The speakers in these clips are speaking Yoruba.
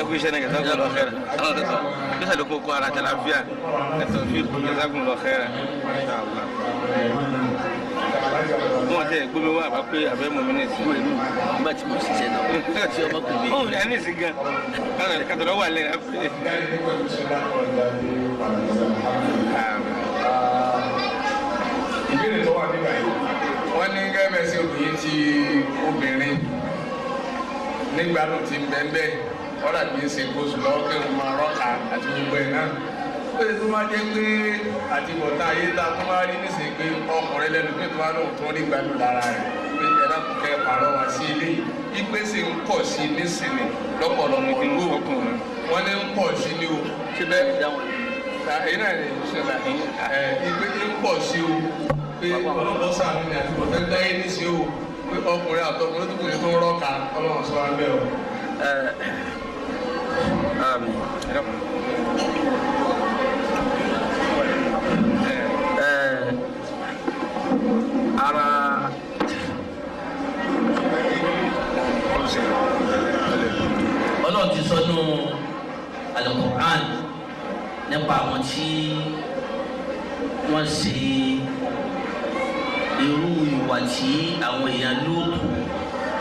kú iṣẹ́ náà kẹsàn-án lọ xẹ́rẹ́ àwọn tẹ̀sán kí sàlẹ̀ kó ara tẹ̀lé àfíà ẹ̀sán fi kẹsàn-án lọ xẹ́rẹ́ wọn tẹ gbẹmí wa bá pé abẹ́ mọ̀ mí ní ìsìn. wọ́n inú nígbà tí mo ṣiṣẹ́ náà tí ọmọ kò gbé. ó ní ẹni ìsìn gan kàtà lọ́wọ́ àlẹ́ rẹ̀ pé. ìbéèrè tó wà nígbà yìí wọ́n ní gẹ́gẹ́ sí obìnrin tí obìnrin nígbà tó ti ń bẹ́ẹ̀ ọ̀rọ̀ àbí ń ṣe gbóṣù lọ́wọ́ kí wọ́n máa rọ́ọ̀kà àti gbogbo ẹ̀ náà ó lè tó máa jẹ́ pé àtibọ̀tán ayé ta tó máa rí nísìnyí pé ọkùnrin lẹ́nu pé tó máa lóun tó rí gbádùn lára rẹ̀ pé ẹ̀dá kò kẹ́ pàrọ̀ wá sí ilé ìpèsè ń pọ̀ sí nísìnyí lọ́pọ̀lọpọ̀ ìlú ọkùnrin wọ́n ní ń pọ̀ sí ní o ṣé bẹ́ẹ̀ dáwọn èyí náà ní ìṣẹ̀lẹ̀ ìpèsè ń pọ̀ sí o pé ọlọ́pọ̀ sàánú ni àtibọ̀tán dáyé ní sí o pé ọkùnrin àtọkùnrin tó kùnrin tó ń rọ́ọ̀ka ọlọ́run sọ abẹ́ o. Ara Ọlọ́run ti sọ nínú Al-Qur'an nípa àwọn tí wọ́n ṣe irú ìwà tí àwọn èèyàn Lúùtù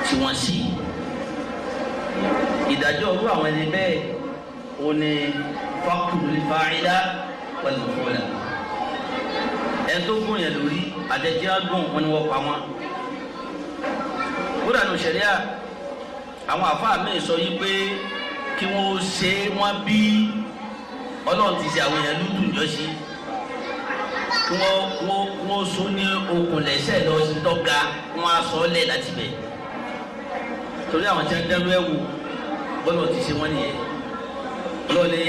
tí wọ́n ṣe. Ìdájọ́ irú àwọn ẹni bẹ́ẹ̀ ó ní faqtul fa'ila wal maf'ula. Ẹni tó gún yẹn lórí àtẹ̀jẹ́ àgùn wọn ni wọ́n pa wọn. Kódà nù ṣẹ̀ríà àwọn àfáà míì sọ yí pé kí wọ́n ṣe wọ́n bí Ọlọ́run ti ṣe àwọn èèyàn Lúùtù jọ sí kí wọ́n so ní okùn lẹ́sẹ̀ lọ sí tọ́ga wọ́n á sọ ọ́ lẹ̀ láti bẹ̀. Torí àwọn tí wọ́n dẹ́rú ẹ̀ wò bọ́lọ̀ ti ṣe wọ́n nìyẹn. Ọlọ́ni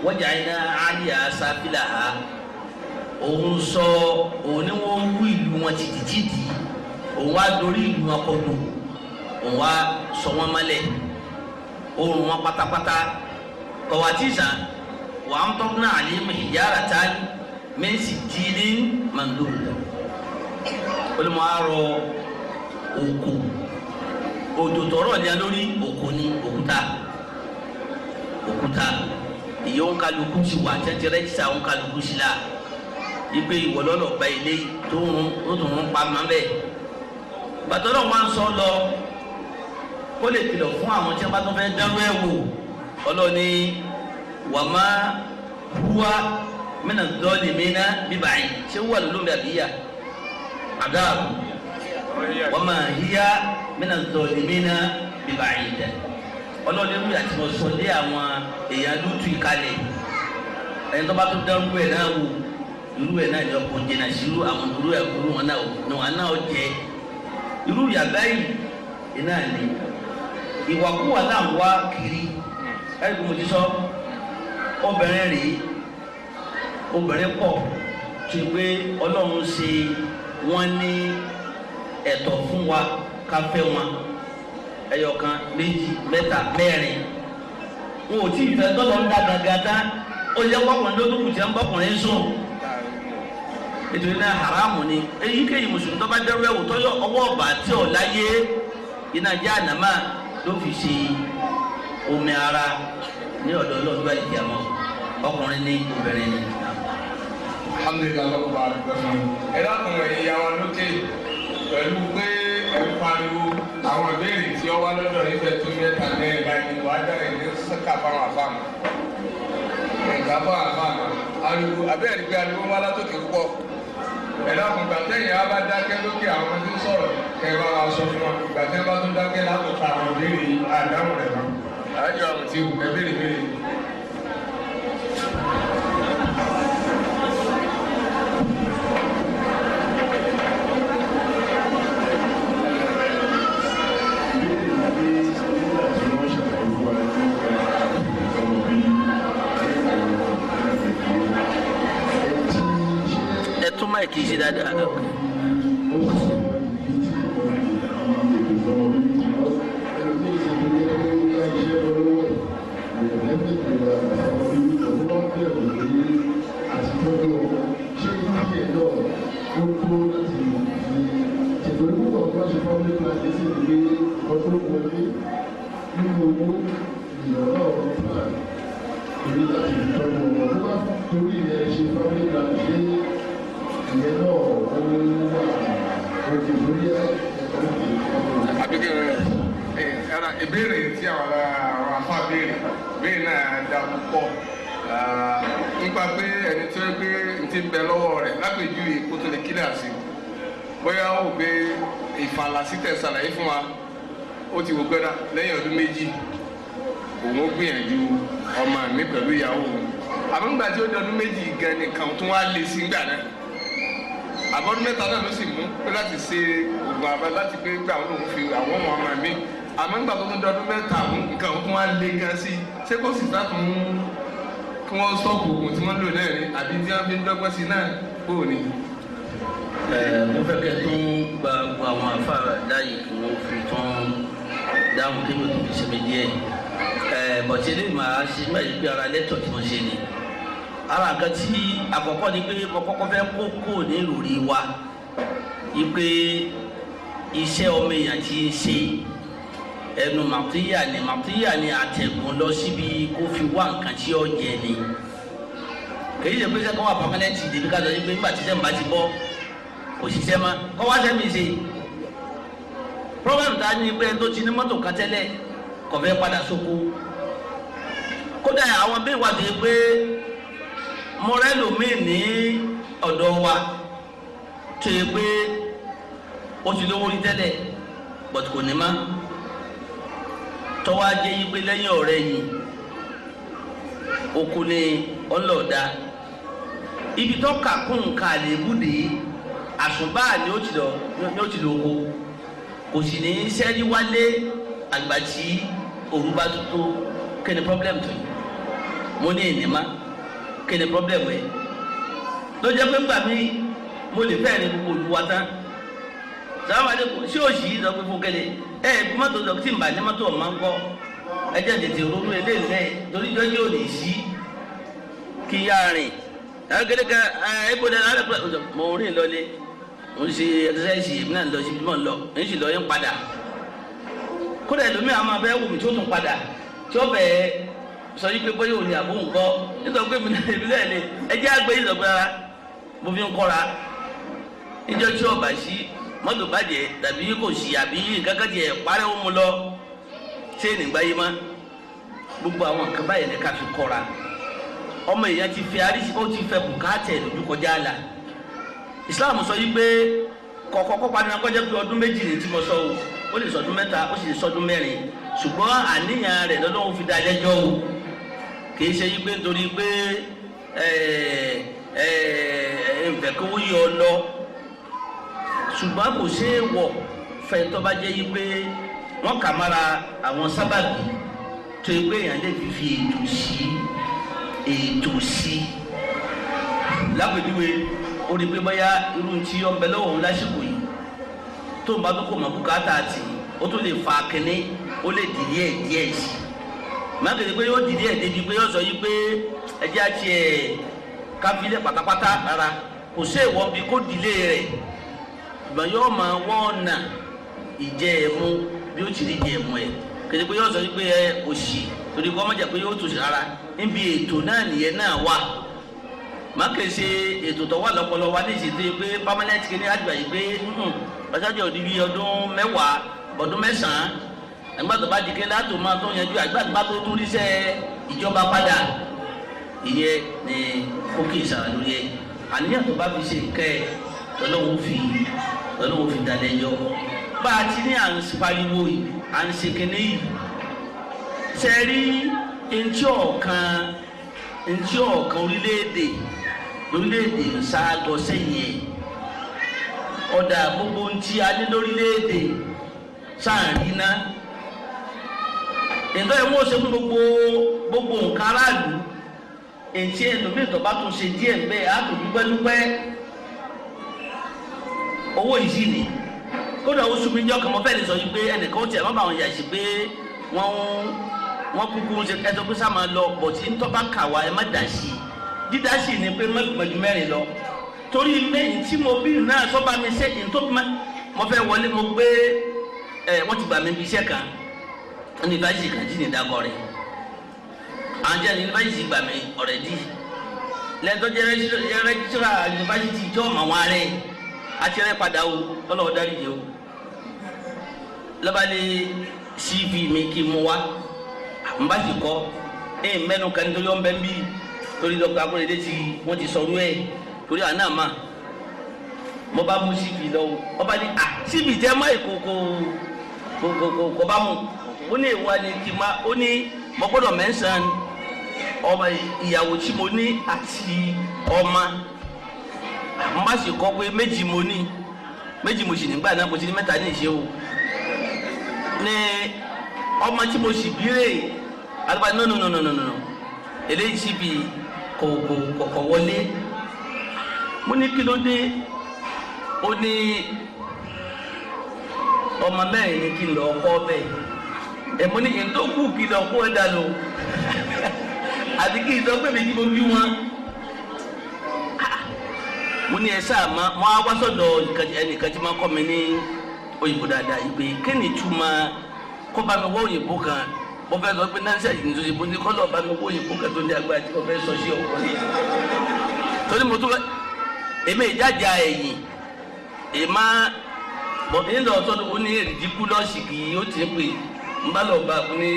waja'alna 'aliyaha safilaha òun sọ òun ni wọ́n wú ìlú wọn tìtìtìtì òun wá dorí ìlú wọn kọdù òun wá sọ wọn mọ́lẹ̀ òun wọn pátápátá kọ̀wátìsà wa amtarna 'alayhim hijaratan min sijilin mandud olùmọ̀ àrò òkú òjò tọrọ ní alórí òkú ní òkúta ìyẹn òǹkàlùkù ti wà tẹ́tẹ́ rẹ́jísà òǹkàlùkù sí la ipe ìwọlọ́lọ́ gba ilé tó ń pa mọ́ bẹ́ẹ̀ bàtọ́lọ́ wọn sọ lọ kó lè kìlọ̀ fún àwọn tí wọ́n bá tó fẹ́ dánwó ẹ̀ wò ọlọ́ni wàmá huwa mina zalimina bíbáyìí ṣé wà lólómi àbíyá àdáàbò wàmá hiya mina zalimina bíbáyìí dẹ ọlọ́ni wíwà tí wọ́n sọ lé àwọn èèyàn Lúùtù ìkàlẹ̀ ẹni tó bá tó dánwó ẹ̀ náà wò irú ẹ̀ náà yọ kó jìnnà sí irú àwọn irú ẹ̀ kúrú wọn náà jẹ irú yàgbá yìí iná ni ìwàkúwà náà wá kiri ẹ̀rí mo ti sọ obìnrin rèé obìnrin pọ̀ tó gbé Ọlọ́run ṣe wọ́n ní ẹ̀tọ́ fún wa ká fẹ́ wọn ẹyọkan méjì mẹ́ta mẹ́rin wọn ò tí ì fẹ́ tọ́lọ́ ń dá gàgàdá ó yẹ kọkùnrin ló dúkù tí ń bọ́kùnrin sùn nítorí náà haramu ni èyíkéyìí mùsùlùmí tó bá dẹrù ẹ̀wò tọ́yọ̀ ọwọ́ ọ̀bà tí ò láyé iná jẹ́ ànámà ló fi ṣe omi ara ní ọ̀dọ̀ ọlọ́dún àdìgbà mọ́ ọkùnrin ní obìnrin ní. alhamdulilayi lọ́kọ̀ bá a dùgbẹ́ fún mi. ẹ dákun ẹ̀yà wa lókè pẹ̀lú pé ẹ ń pariwo àwọn ìbéèrè tí ó wá lọ́dọ̀ nífẹ̀ẹ́ tó mẹ́ta mẹ́rin báyìí wàá dáre ní sẹ́kà fáwọn àfáàmù. ẹ̀ka fáwọn àfáàmù ariwo abẹ́rẹ́ gbé ariwo wá látòkè púpọ̀. ẹ dákun gbàtẹ́yìn á bá dákẹ́ lókè àwọn tí ń sọ̀rọ̀ kẹ́ ẹ bá wa sọ fún wọn gbàtẹ́ bá tó dákẹ́ látòkè àwọn ìbéèrè àdáhùn rẹ̀ mọ́. àjọ àwọn tí ẹ béèrè máìkì ṣe dáadáa. ìrọ̀lọ́ ọ̀rọ̀ plan torí láti fi tọ́jú ọmọ tó bá torí ẹ̀ ṣe family plan ṣe ìyẹn náà ó wà òkè lórí ẹ̀ àbíkẹ́ ẹ̀rọ ìbéèrè tí àwọn afá béèrè náà dá púpọ̀ nípa pé ẹni tí ó gbé ti ń bẹ lọ́wọ́ rẹ̀ lápèjúwe kó tó lè kílẹ̀ àṣì bóyá ó gbé ìfàlàsí tẹ̀ ṣàlàyé fún wa ó ti wò gbẹ́dá lẹ́yìn ọdún méjì òun ó gbìyànjú ọmọ mi pẹ̀lú ìyàwó òun àmọ́ nígbà tí ó di ọdún méjì gan nìkan tún wá lé sí gbà náà àbọ̀dún mẹ́ta náà ló sì mú pé láti ṣe oògùn àbá láti pé gbà wọn lòun fi àwọn ọmọ mi àmọ́ nígbà tó tún di ọdún mẹ́ta nǹkan tún wá lé gan sí ṣé kò sì sátún kí wọ́n sọ́ọ̀kù oògùn tí wọ́n lò náà ni àbí tí wọ́n fi ń dọ́gbọ́n sí náà kó o ní. mo fẹ́ kẹ́ tún gba gbogbo àwọn afárá láàyè kí wọ́n fi tún dáhùn kí ló ti fi ṣe méjì ẹ̀ bọ̀tí ilé màá ṣe mẹ́rin pé ara lẹ́tọ̀ tí mo ṣe ni ara nǹkan tí àkọ́kọ́ ni pé mo kọ́kọ́ fẹ́ kókó ní ìròrí wa ipe iṣẹ́ ọmọ èèyàn ti ń ṣe ẹnu màtíyà ni àtẹ̀gùn lọ síbi kó fi wá nǹkan tí ó jẹ ni kèyí ṣe pé sẹ́kọ̀ wà pàmẹ́lẹ́ǹtì ìdèmí ká lọ sí pé nígbà tí sẹ́mi bá ti bọ́ kò ṣiṣẹ́ mọ́ kọ́ wá sẹ́mi ṣe pọ́blẹ́mù tá a ní pé ẹni tó ti ní mọ́tò kan tẹ́lẹ̀ kò fẹ́ padà sóko kódà àwọn bẹ́ẹ̀ wà dé pé mọ́rẹ́lòmíì ní ọ̀dọ̀ wa tó yẹ pé ó ti lówó rí tẹ́lẹ̀ but kò ní má tọ́wọ́ ajé yí pé lẹ́yìn ọ̀rẹ́ yìí oko ní ọlọ́ọ̀dá ibi tó kà kún nǹkan àlébùdé àsùnbà ni ó ti lọ oko kò sì ní sẹ́rí wálé àgbà tí òru bá tó kí ni problem tó yìí mo ní ìnìmá kí ni problem ẹ̀ ló jẹ́ pé gbà mí mo lè fẹ́ ní gbogbo olùwà tán sàwọn àdékù sí òsì yìí sọ pé fún kẹlẹ mọ́tò lọ tí n bà ní mọ́tò ọ̀ma ń kọ́ ẹjẹ́ tètè ronú eléyìí torí jọ́jú ò lè sí kí yá rìn ẹgbẹ́lẹ́ ká ẹgbẹ́ náà lẹ́pẹ́ mo rìn lọlé mo ń ṣe ẹ̀sẹ̀sáìsì èmi náà lọ sí bí mo ń lọ ń sì lọ yín padà kódà ẹlòmíì àwọn abẹ́ wù mí tó tún padà tí ó bẹ̀ẹ́ sọ yí pé bóyá òní àbó nǹkọ́ nítorí pé èmi náà lè ẹjẹ́ àgbẹ̀ ìlọgbẹ́ra mo fi ń kọ́ra níjọ́ tí ọba sí mọ́tò bàjẹ́ tàbí kò sí àbí nǹkan kan tiẹ̀ parẹ́ ó mu lọ ṣé nígbà yìí má gbogbo àwọn nǹkan báyìí ní ká fi kọ́ra ọmọ èèyàn ti fẹ́ arísí ó ti fẹ́ bùkátẹ̀ lójú kọjá àlà Islam sọ yí pé kọ̀ọ̀kọ́ padà kọjá pé ọdún méjì ní tí mo sọ o ó lè sọdún mẹ́ta ó sì lè sọdún mẹ́rin ṣùgbọ́n àníyàn rẹ̀ lọ́lọ́run fi dá lẹ́jọ́ o kì í ṣe yí pé nítorí pé ẹ̀ẹ́dẹ̀fẹ̀ kó yọ ọ lọ ṣùgbọ́n kò ṣe é wọ̀ fẹ́ tó bá jẹ́ yí pé wọ́n kà mára àwọn sábàbí tó yẹ pé èèyàn lè fi ètò sí lápèjúwe ó rí pé bóyá irú tí ó ń bẹ lọ́wọ́ òun lásìkò yìí tó ń bá tó kò mọ̀ bùkátà àti ó tó lè fa kínní ó lè dìde ẹ̀ díẹ̀ sí mákèdè pé yóò dìde ẹ̀ débi pé yóò sọ yí pé ẹjẹ́ àti ẹ̀ káfílẹ̀ pátápátá rárá kò sí èèwọ̀ bí kò dìlé rẹ̀ ṣùgbọ́n yóò máa wọ́n ọ̀nà ìjẹ́ ẹ̀mú bí ó ti rí ìjẹ́ ẹ̀mú ẹ̀ kéde pé yóò sọ wípé ẹ òṣì torí kọ́ mọ̀jà pé yóò tòṣì rárá níbi ètò náà nìyẹn náà wà má kè ṣe ètò tó wà lọ́pọ̀lọ́ wa ní ìṣètò pé permanent kìíní àgbà yìí pé ọ̀ṣájú òdìrí ọdún mẹ́wàá ọdún mẹ́sàn-án ẹgbẹ́ tó bá di kéde àtò máa tó yanjú àgbà tó bá tó tún ríṣẹ́ ìjọba padà ìyẹn ni kókè ìsàrà lórí ẹ̀ àníyàn tó bá fi ṣe nǹkan ẹ̀ lọ́lọ́wọ́ fi dalẹ̀ yọ bá a ti ní à ń pariwo yìí à ń ṣe kéne yìí sẹ́rí ntí ọ̀kan orílẹ̀-èdè ń sáájọ sẹ́yìn ẹ̀ ọ̀dà gbogbo ntí a ní lórílẹ̀-èdè sáàrin ná nǹkan ẹ̀ wọ́n ṣe fún gbogbo nǹkan aráàlú ntí ẹlòmíì tó bá tún ṣe díẹ̀ bẹ́ẹ̀ á tó dúpẹ́ owó yìí sì ni kódà oṣù mi jọ kàn mọ́ fẹ́ẹ́ lè sọ yìí pé ẹnìkan ó tiẹ̀ má bàa wọn yà sí pé wọ́n kúkú ṣe ẹjọ́ pé sá máa lọ bọ̀ tí ń tọ́ bá kà wá ẹ má dà sí i dídá sí i ni pé mẹ́gbẹ̀jú mẹ́rin lọ torí mẹ́yìn tí mo bí náà sọ́ba mi ṣe ní tó mo fẹ́ wọlé mo gbé wọ́n ti gbà mí bí iṣẹ́ kan ní ìbáṣe kan tí ní ìdákọ̀ rẹ̀ àwọn jẹ́ yunifásitì gbà mí ọ̀rẹ́dì lẹ́tọ́ jẹ́ rẹ́jísírà yunifásitì tí ó mọ̀ wọn rẹ̀ àti rẹ̀ padà o ọlọ́wọ́ dárí yìí o lọ́balẹ̀ CV mi kí n mú wa n bá sì kọ́ mẹ́nu kan nítorí ọ̀nbẹ́ ń bí torí dọ́kítà akóredé tí wọ́n ti sọ̀rọ̀ ẹ̀ torí àná mà mo bá mú CV lọ ọba ní CV jẹ́ mọ́ kò bá mu ó ní ìwà ni kí n má ó ní mo gbọ́dọ̀ mẹ́sàn-án ọmọ ìyàwó tí mo ní àti ọmọ n bá sì kọ́ pé méjì mo sì nígbà náà mo ti ní mẹ́ta ní ìṣe o ní ọmọ tí mo sì bí rè alùpàá no eléyìí sì bí kọ̀kọ̀ wọlé mo ní kí ló dé ó ní ọmọ mẹ́rin ní kí n lọ kọ́ bẹ́ẹ̀ mo ní kí n tó kú kí n lọ kó ẹ̀ dànù àti kí n sọ pé mi kí mo bí wọn mo ní ẹ sáà mo á wá sọ́dọ̀ ẹnìkan tí máa kọ́ mi ní òyìnbó dáadáa yìí pé kí ni túmọ̀ kó bá mi wọ́ òyìnbó kan mo fẹ́ sọ pé nánsẹ́ yìí ní òyìnbó ní kọ́lọ̀ bá mi wọ́ òyìnbó kan tó ní agbára tí mo fẹ́ sọ sí ọkọ yìí torí mo tún fẹ́ èmi ìjájà ẹ̀yìn èèmá bọ̀dé ńlọ sọ́dọ̀ ó ní ridiculous kì í ó ti ń pè ń bá lọ bá ní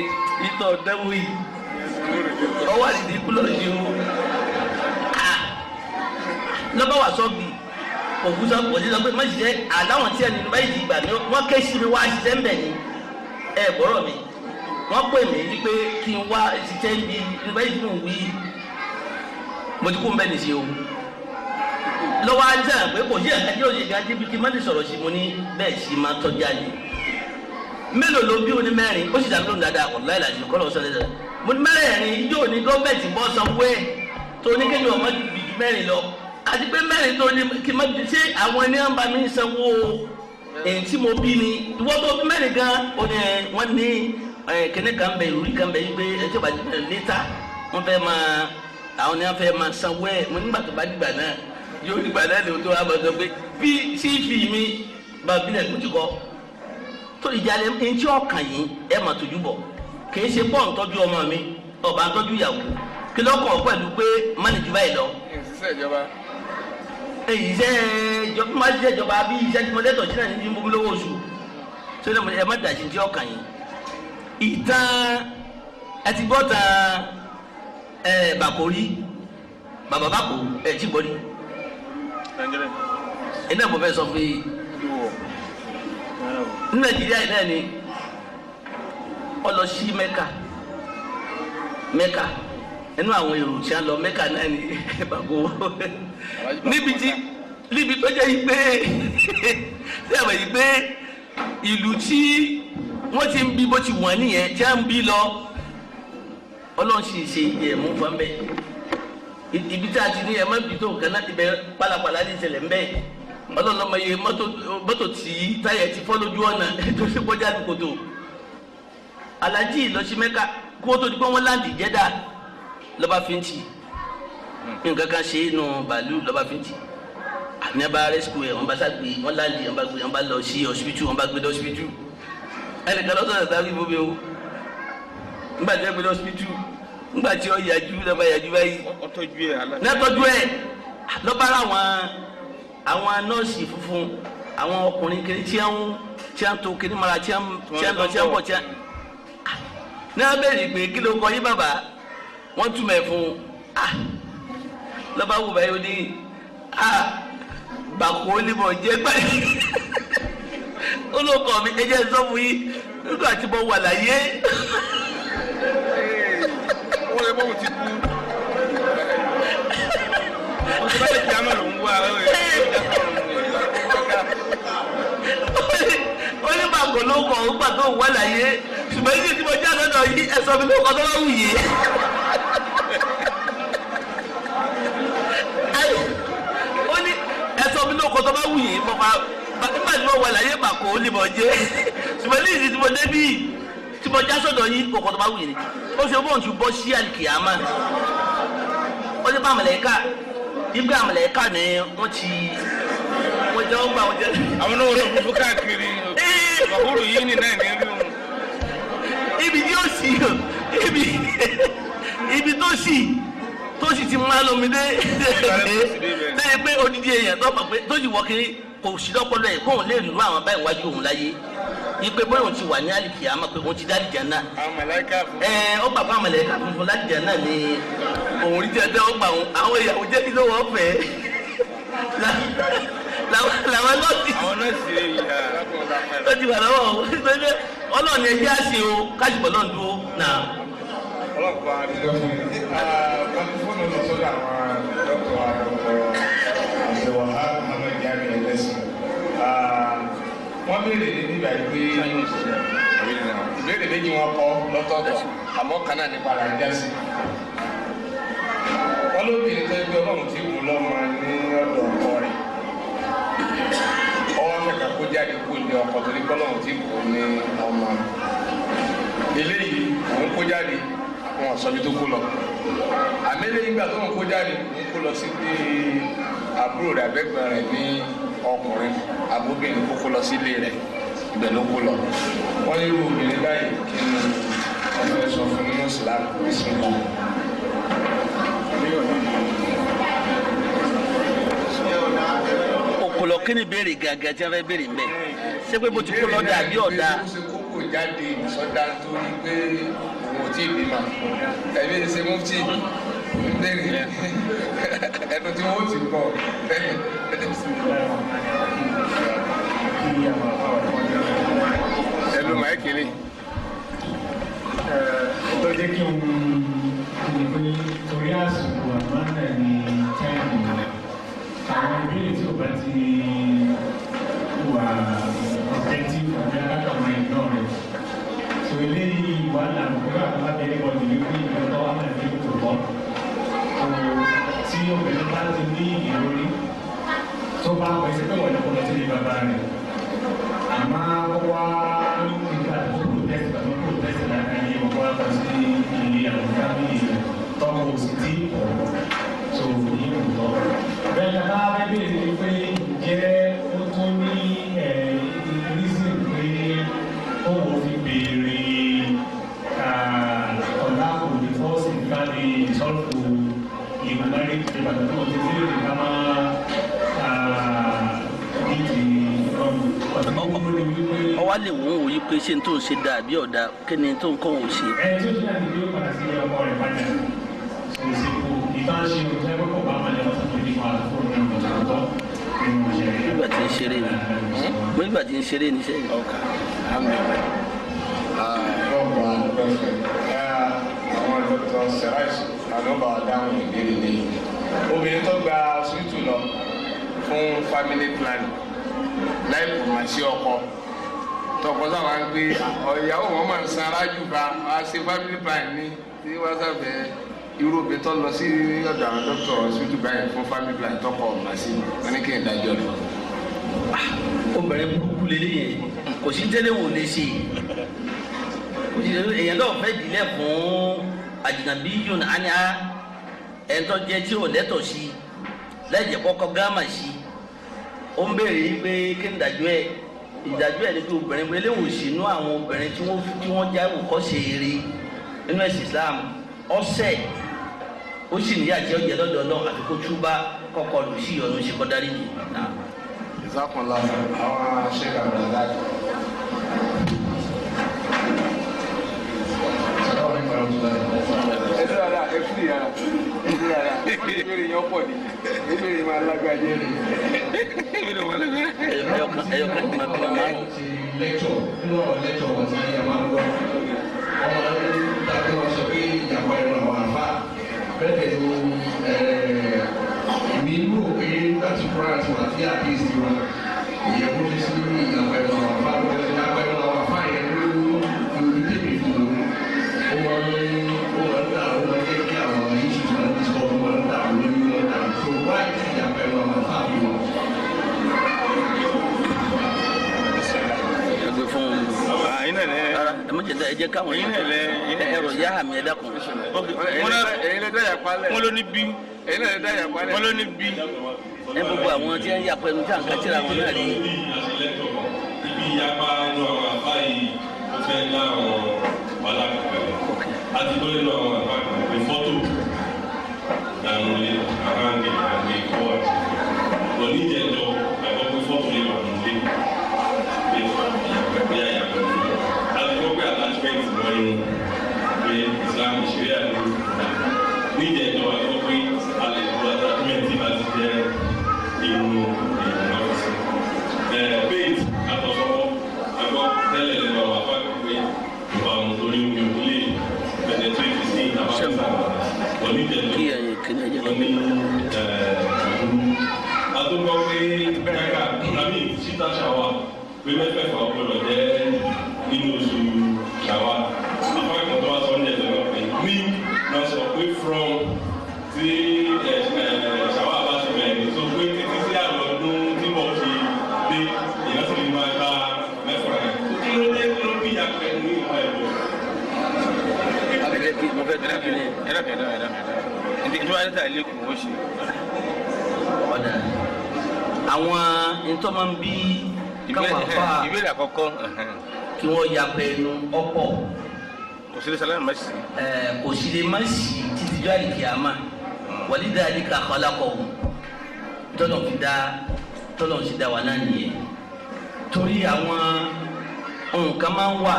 ìtọ̀ dẹ́wọ́ yìí ọwọ́ ridiculous yìí ó lọ́ba wà sọ́ọ̀bì ògùn sọ pọ̀ sí sọ pé mọ̀sí jẹ́ àláwọ̀n tí ẹni báyìí ti gbà mí wọ́n ké sí mi wá ṣiṣẹ́ ń bẹ̀ ni ẹ gbọ́rọ̀ mi wọ́n pè mí wípé kí n wá ṣiṣẹ́ ń bi ní báyìí tí mò ń wí mo ti kú ń bẹ̀ nìṣe o lọ́wọ́ ajá pé kò sí ẹ̀ka tí yóò ṣe ga débi kí má ti sọ̀rọ̀ sí mo ní bẹ́ẹ̀ sí máa tọ́jú àyè mélòó ló bí oní mẹ́rin ó sì dàbí lóun dáadáa ọ̀la ìlàjì kọ́ lọ́wọ́ sọ́dẹ̀ mo ní mẹ́rin ijó ní gọ́ọ̀mẹ̀ntì bọ́ sanwó ẹ̀ tó ní kéde ọmọ bìjú mẹ́rin lọ àti pé mẹ́rin tó ní kí n má bí ṣé àwọn ẹni àǹbá mi sanwó èyí tí mo bí ni ìwọ tó bí mẹ́rin gan ó ní wọ́n ní kíní kan bẹ̀ ìrúrí kan bẹ̀ yí pé ẹjọ́ bá dìgbà létà wọ́n fẹ́ máa àwọn ni wọ́n fẹ́ máa sanwó ẹ̀ mo nígbà tó bá dìgbà náà yóò dìgbà náà lè tó wá bọ̀ sọ pé bí CV mi bá bílẹ̀ kó ti kọ́ tó ìjà lẹ́ ẹni tí ọkàn yìí ẹ̀ mà tójú bọ̀ kì í ṣe pọ̀ ń tọ́jú ọmọ mi ọba ń tọ́jú ìyàwó kí lọ́kọ̀ pẹ̀lú pé mánìjú báyìí lọ. iṣẹ́ ìjọba máa ṣiṣẹ́ ìjọba bí iṣẹ́ tí mo lẹ́tọ̀ sí náà ní gbogbo lówó oṣù tó ní ẹ má dàṣí tí ọkàn yìí. ìtàn ẹ ti gbọ́ tàn Bàkórí bàbá Bàkó ẹ ti gbọ́ rí. ẹ náà mo fẹ́ sọ pé ní Nàìjíríà yìí náà ni ọ lọ sí Mẹ́kà ẹnu àwọn èrò tí a lọ Mẹ́kà náà ni Bàkó níbi tó jẹ́ yìí pé sẹ́wọ̀n yìí pé ìlú tí wọ́n ti ń bí bó ti wọ̀n nìyẹn tí a ń bí lọ Ọlọ́run sì ṣe ẹ̀mú fún bẹ́ẹ̀ ibi tí a ti ní ẹ̀mọ́ ibi tó nǹkan náà ti bẹ pálapàla ní ìṣẹ̀lẹ̀ ńbẹ́ Ọlọ́run ọmọ yẹ mọ́tò tí táyà ti fọ́ lójú ọ̀nà tó ṣe kọjá ní kòtò alájí lọ sí Mẹ́kà kó tó di pé wọ́n láǹdì Jẹ́dà lọ́ba fíntì nǹkan kan ṣe é nù bàálù lọ́ba fíntì àní abá rescue ẹ̀ wọ́n bá sàgbé wọ́n láǹdì wọ́n bá lọ sí hospital wọ́n bá gbé lọ hospital ẹnìkan lọ́sọ̀rọ̀ tàbí bóbi o nígbà tí wọ́n gbé lọ hospital nígbà tí wọ́n yàjú lọ́ba yàjú báyìí nẹ́tọ́jú ẹ̀ lọ́ba àwọn nọ́ọ̀sì funfun àwọn ọkùnrin kiri tí wọ́n tó kiri mara tí wọ́n lọ tí wọ́n bọ̀ tí wọ́n ní wọ́n bẹ̀rẹ̀ pé kí ló kọ yí bàbá wọ́n túmọ̀ ẹ̀ fún lọ́ba wù báyìí ó ní Bàkó onímọ̀ jẹ́ báyìí olóòkọ mi ẹjẹ́ sọ fún yín nígbà tí mo wà láyé. wọ́n lè bọ́ọ̀mù ti kú wọ́n ti bá lè kí á mọ̀ lòún wá ó ní Bàkó ló kọ̀ ó gbà tó wà láyé ṣùgbọ́n yìí tí mo já lọ́dọ̀ yìí ẹ̀sọ́ mi ló kọ́ tó bá wù yìí. ó ní ẹ̀sọ́ mi ló kọ́ tó bá wù yìí nígbà tí mo wà láyé Bàkó ó ní mọ̀ jẹ́ ṣùgbọ́n ní ìsìn tí mo débí tí mo já sọ́dọ̀ yìí kọ̀kọ́ tó bá wù yìí ó ṣe bóun ti bọ́ sí àlìkìyàmá ó ní bá àmàlẹ́ká ibi àmàlẹ́ká ni wọ́n jẹ́ wọ́n gbà wọ́n jẹ́. àwọn náà wọ́n fún káàkiri Bàkórù yìí ní náà ní rí wọn. ibi tí ó sì ibi tó sì ti máa lómi dé lẹ́yìn pé odidi èèyàn tó mọ̀ pé tó sì wọ́ kiri kò sí lọ́pọ̀lọ́ ẹ̀ kóun lè rí irú àwọn báyìí wájú òun láyé ipe bóyá òun ti wà ní àlìkì àmọ́ pé òun ti dá àlìjà náà. àwọn màláíkà fún. ó gbà fún àwọn màláíkà funfun láàlìjà náà ni òun rí tẹ́tẹ́ ó gbà àwọn ìyàwó jẹ́ kí ló wọ́n fẹ́ làwọn nọ́ọ̀sì. àwọn nọ́ọ̀sì rẹ̀ yìí ó ti wà lọ́wọ́ ọlọ́ọ̀ni ẹ̀jẹ̀ àṣẹ o káṣíbọ̀ náà dúró náà. ọlọ́pàá àdúgbò fún mi fóònù lọ sọ́dọ̀ àwọn dókítà àbẹ̀wò Muhammad Jami ẹlẹ́sìn wọ́n béèrè ní nígbà pé ìbéèrè méjì wọn kọ́ lọ́tọ̀ọ̀tọ̀ àmọ́ kan náà nípa ara ẹja sí wọ́n lóbìnrin tó gbé ọlọ́run tí kù lọ́mọ ní ọ̀dọ̀ ọkọ rẹ̀ ọwọ́ afẹ́ka kó jáde kó lé ọkọ torí kọ́lọ́run tí kù ní ọmọ eléyìí òun kó jáde wọn sọ bí tó kó lọ àmẹ́lẹ́ ìgbà tó ń kó jáde ń kó lọ sí pé àbúrò rẹ̀ abẹ́gbọ̀n rẹ̀ ní ọkùnrin abóbìnrin kó kó lọ sí ilé rẹ̀ ibẹ̀ ló kó lọ wọ́n ní irú obìnrin báyìí kí ni ọ̀fẹ́ sọ fún nínú Islam ìsìnkú. òkòlò kí ni béèrè gàgà tí wọ́n fẹ́ béèrè mbẹ́ ṣé pé bó ti kó lọ́dà àbí ọ̀dà. ó ṣe kókò jáde ìsọdá torí pé òun ò tí ì bímọ ẹbí ṣe mú tí bẹ́ẹ̀ni ẹnu tí wọ́n ti kọ́ ẹnu máa kéré. tó jẹ́ kí n pè torí àsìkò àmọ́nà ní táìmù àwọn ìbéèrè tí ò bá ti wà objective àbí alákàwọn ìgbọ́n rẹ̀ tó eléyìí wà láàbùkúrò àwọn abẹ́rẹ́ bọ́ọ̀lù wípé ìgbọ́tọ̀ wà náà fi kò bọ́ tí obìnrin bá ti ní ìròrí tó bá pèsè pé wọ́n lọ́kọ́ lọ sí ilé bàbá rẹ̀ àmọ́ wá nígbà tó protest láàrin ọkọ̀ wá lọ sí ilé àwọn fámìlì rẹ̀ tọ́kọ̀ òsì tí ọ̀rọ̀ tó ní ìrùtọ́. bẹ́ẹ̀ ni bá bẹ́ẹ̀ ni pé jẹ́ ó tún ní reason pé òun fi béèrè ọ̀la kò ní fọ́ọ̀sì ká lè sọ́ọ̀fù ìmọ̀lárí ìbàdàn náà ti fi lè ká máa ọwọ́ lè wọ́n wò yí pé ṣé n tó ń ṣe dáa bí ọ̀dà kí ni tó ń kọ́ wò ṣe. ẹ tí ó ti láti bí ó padà sí ọkọ rẹ̀ padà òsìkò ìtàn ṣe òtún ẹgbẹ́ kọ̀ bá máa lè wọ́n tó ní pa fóònù náà lọ́tọ̀ọ̀tọ̀ nínú ìṣẹ̀lẹ̀. nígbà tí ń ṣeré ni mo nígbà tí ń ṣeré ni sẹ́yìn. lọ́gbọ̀n àdúgbòfẹ́ àwọn dókítà sẹ́ráìsì àdúgbò àdáhùn ìbéèrè ní obìnrin tó gba hospital lọ fún family planning láì kò mà sí ọkọ tọkọ sábà ń gbé ìyàwó wọn máa ń san arájú bá a ṣe family planning ní tí wọ́n sábẹ́ irú obìnrin tó lọ sí ọ̀dọ̀ àwọn dókítà hospital báyìí fún family planning tọkọ ọ̀ma sí wọn ní kí n dájọ́ rẹ̀. obìnrin burúkú lélẹ́yìn kò sí tẹ́lẹ̀ wò lè ṣe èèyàn náà fẹ́ dìlẹ̀ fún àjìnàbí yòn ánìá ẹ̀ńtọ́ jẹ́ tí ò lẹ́tọ̀ sí lẹ́jẹ̀ kọ́kọ́ gáàmà sí ó ń béèrè pé kí ni ìdájọ́ ẹ̀ ni pé obìnrin pé léwu sínú àwọn obìnrin tí wọ́n já ìwòkọ́ ṣe eré nínú ẹ̀sìn Islam ọ̀sẹ̀ ó sì níyà tí ó jẹ lọ́dọ̀ náà àfi kó túbá kọ́kọ́ lù sí ìyọnu ṣe kọ́ dárí nìyí. ìsákùnlá àwọn aṣèkà bẹ̀rẹ̀ ẹsẹ ara ẹfúri ara wọn ti béèrè yẹn pọ̀ ní ìbéèrè máa lágbàjẹ rẹ. ẹyọkan tí ma bí wọn máa ń. lẹ́tọ̀ nínú ọ̀rọ̀ lẹ́tọ̀ wọn ti yẹ máa ń gbọ́ ọmọ tàbí wọn sọ pé ìyàwó ẹ̀rọ àwọn àfa bẹ́ẹ̀ ni mi rò pé láti kúrò àti wà sí àkíyèsí wa ìyẹ̀wò ti sí ìyàwó ẹ̀rọ àwọn àfa lọ́wọ́ ìyàwó ẹ̀rọ àwọn àfa yẹn ló ń tẹ̀lé fún un. ẹ jẹ́ káwọn ẹ̀rọ yá àmì ẹ̀dá kan. wọ́n ló ní bí wọ́n ló ní bí. ẹ gbogbo àwọn tí ń yà pẹ̀lú tí à ń kátìrà wọn náà rí. ibi ìyapa inú àwọn àbá yìí ó fẹ́ láwọn wàhálà kankan. a ti gbọ́ nínú àwọn àbá kan pé àwọn ilé àhángì àgbè kọ́ àti lọ ní ìjẹ́jọ́ àgbọ̀ pé fọ́tò lè wà nílé pé àyàgbọ̀ nílé láti gbọ́ pé attachment lọ́yìn pé Islam ìṣeré àlè ní ìjẹ́jọ́ àgbọ̀ pé a lè lo attachment tí bá ti jẹ́ inú ìrìnàjò paint àtọ̀sọ́wọ́ àgbọ̀ tẹ́lẹ̀ lẹ́nu àwọn afáàgbé pé ìwà àwọn torí omi ò lè penetrate sí ìtàbáṣà wọ́n ní ìjẹ́jọ́ wọ́n ní àtúgbọ́ pé kẹ́kà tàbí síta ṣàwà pé mẹ́fẹ̀ẹ̀fà ọ̀pọ̀lọ̀ jẹ́ nínú oṣù ṣàwà afáàgbé tó wá sọ ní ẹ̀jẹ̀ náà pé ní wọ́n sọ pé from tí ṣàwà bá ṣe bẹ̀rẹ̀ tó pé títí sí àwọn ọdún tí wọ́n ti dé ìyá sì ní máa gba mẹ́fà rẹ̀ kí ló dé kí ló bí àpẹ ní ìwà ẹ̀rọ. mo fẹ́ tẹ́lẹ̀ kí ni ẹ̀rọ ìjọba ní tàyè lẹ́kùn ó ṣe. ọ̀dà àwọn ntọ́mọ ń bí káwọn afa ìbéèrè àkọ́kọ́ kí wọ́n ya pẹ̀lú ọ̀pọ̀ kò sí lè sálẹ̀ má sí. kò sí lè má sí títí jọ́ àlìkìyàmá wàlídà àlìkà kọ́lákọ̀ tọ́lọ̀ fi dá wa náà nìyẹn torí àwọn nǹkan máa ń wà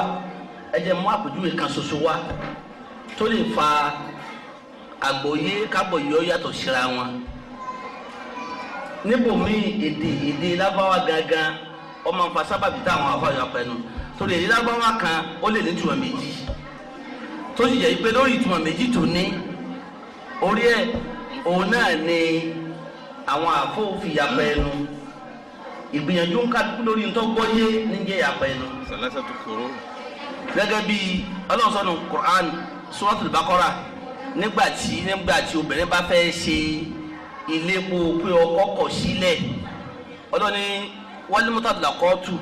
ẹ jẹ́ mú àpèjúwe kan ṣoṣo wá tó lè fa àgbọ́yé kábọ̀yé ó yàtọ̀ síra wọn níbòmí èdè lábáwá gangan ọmọ nfa sábàbí táwọn afáyọ apẹnu torí èdè lábáwá kan ó lè ní ìtumọ̀ méjì tó sì jẹ́ pé lórí ìtumọ̀ méjì tó ní orí ẹ̀ òun náà ni àwọn àfọwọ́fì yapẹnu ìgbìyànjú ń kálukú lórí ntọ́gbọ́yé níjẹ́ yapẹnu. sàlásà tó kúrò. gẹ́gẹ́ bí ọlọ́sọ̀nù Qur'an Suratul Baqara nígbà tí obìnrin bá fẹ́ ṣe ilé epo pé ọkọ kọ̀ sílẹ̀ ọlọ́ni wal mutallaqatu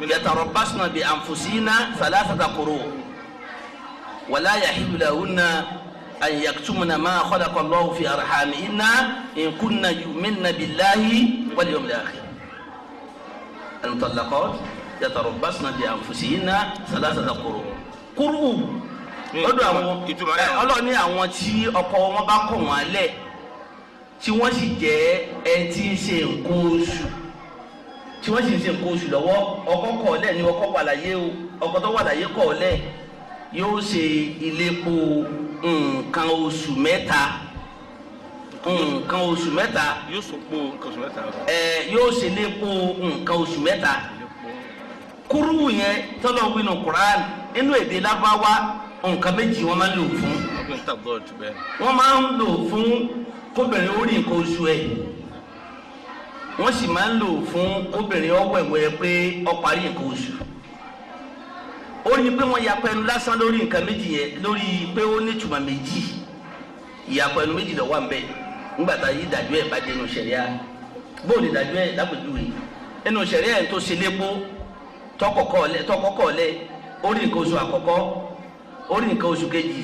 yatarabbasna bi anfusina thalathata quru wala yahillu lahunna an yaktumna ma khalaqa Allahu fi arhamihinna in kunna yu'minna billahi wal yawmil akhir al mutallaqat yatarabbasna bi anfusihinna thalathata quru lọ́dọ̀ àwọn ọlọ́ọ̀ni àwọn tí ọkọ wọn bá kọ̀ wọ́n lẹ̀ tí wọ́n sì jẹ́ ẹni tí ń ṣe nǹkan oṣù lọ́wọ́ ọkọ kọ̀ lẹ̀ ni ọkọ wà láyé o ọkọ tó wà láyé kọ̀ lẹ̀ yóò ṣe ìlépo nǹkan oṣù mẹ́ta yóò sọpọ̀ nǹkan oṣù mẹ́ta. yóò ṣe lépo nǹkan oṣù mẹ́ta kúrú yẹn tọ́lọ̀ wínú Quran inú èdè lábáwá nǹkan méjì wọ́n máa ń lò fún. wọ́n máa ń lò fún kóbìnrin ó rí nǹkan oṣù ẹ̀ wọ́n sì máa ń lò fún kóbìnrin ọ̀wẹ̀wẹ̀ pé ó parí nǹkan oṣù. ó ní pé wọ́n yapa ẹnu lásán lórí nǹkan méjì yẹn lórí pé ó ní ìtumọ̀ méjì ìyapa ẹnu méjì lọ́wọ́ àmbẹ́ nígbà tá yí ìdájọ́ ẹ̀ bá dé inú ṣẹ̀ríà bóòlù ìdájọ́ ẹ̀ lápèjúwe inú ṣẹ̀ríà ẹ̀ tó ṣe lépo tọkọkọ lẹ orí nǹkan oṣù àkọ́kọ́ orí nǹkan oṣù kejì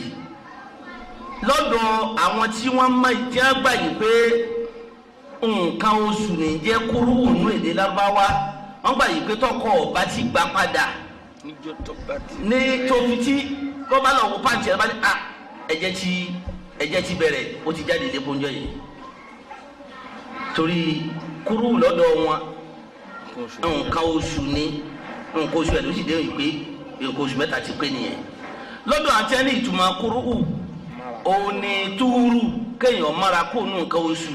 lọ́dọ̀ àwọn tí wọ́n máa jẹ́ gbà yìí pé nǹkan oṣù ní jẹ́ kúrú nínú èdè Lárúbáwá wọ́n gbà yìí pé tọkọ ọba ti gbà padà ní tóbi tí kó bá lọ wọ pàǹtí ẹ bá ní ẹ̀jẹ̀ ti bẹ̀rẹ̀ ó ti jáde lẹ́kọ̀ọ́njọ́ yìí torí kúrú lọ́dọ̀ wọn nǹkan oṣù ní nǹkan oṣù ẹ̀ ló sì dé ìpè nǹkan oṣù mẹ́ta ti pé nìyẹn lọ́dọ̀ àti ẹni ìtumọ̀ kúrúhù òní túrú kéèyàn mára kó nù nǹkan oṣù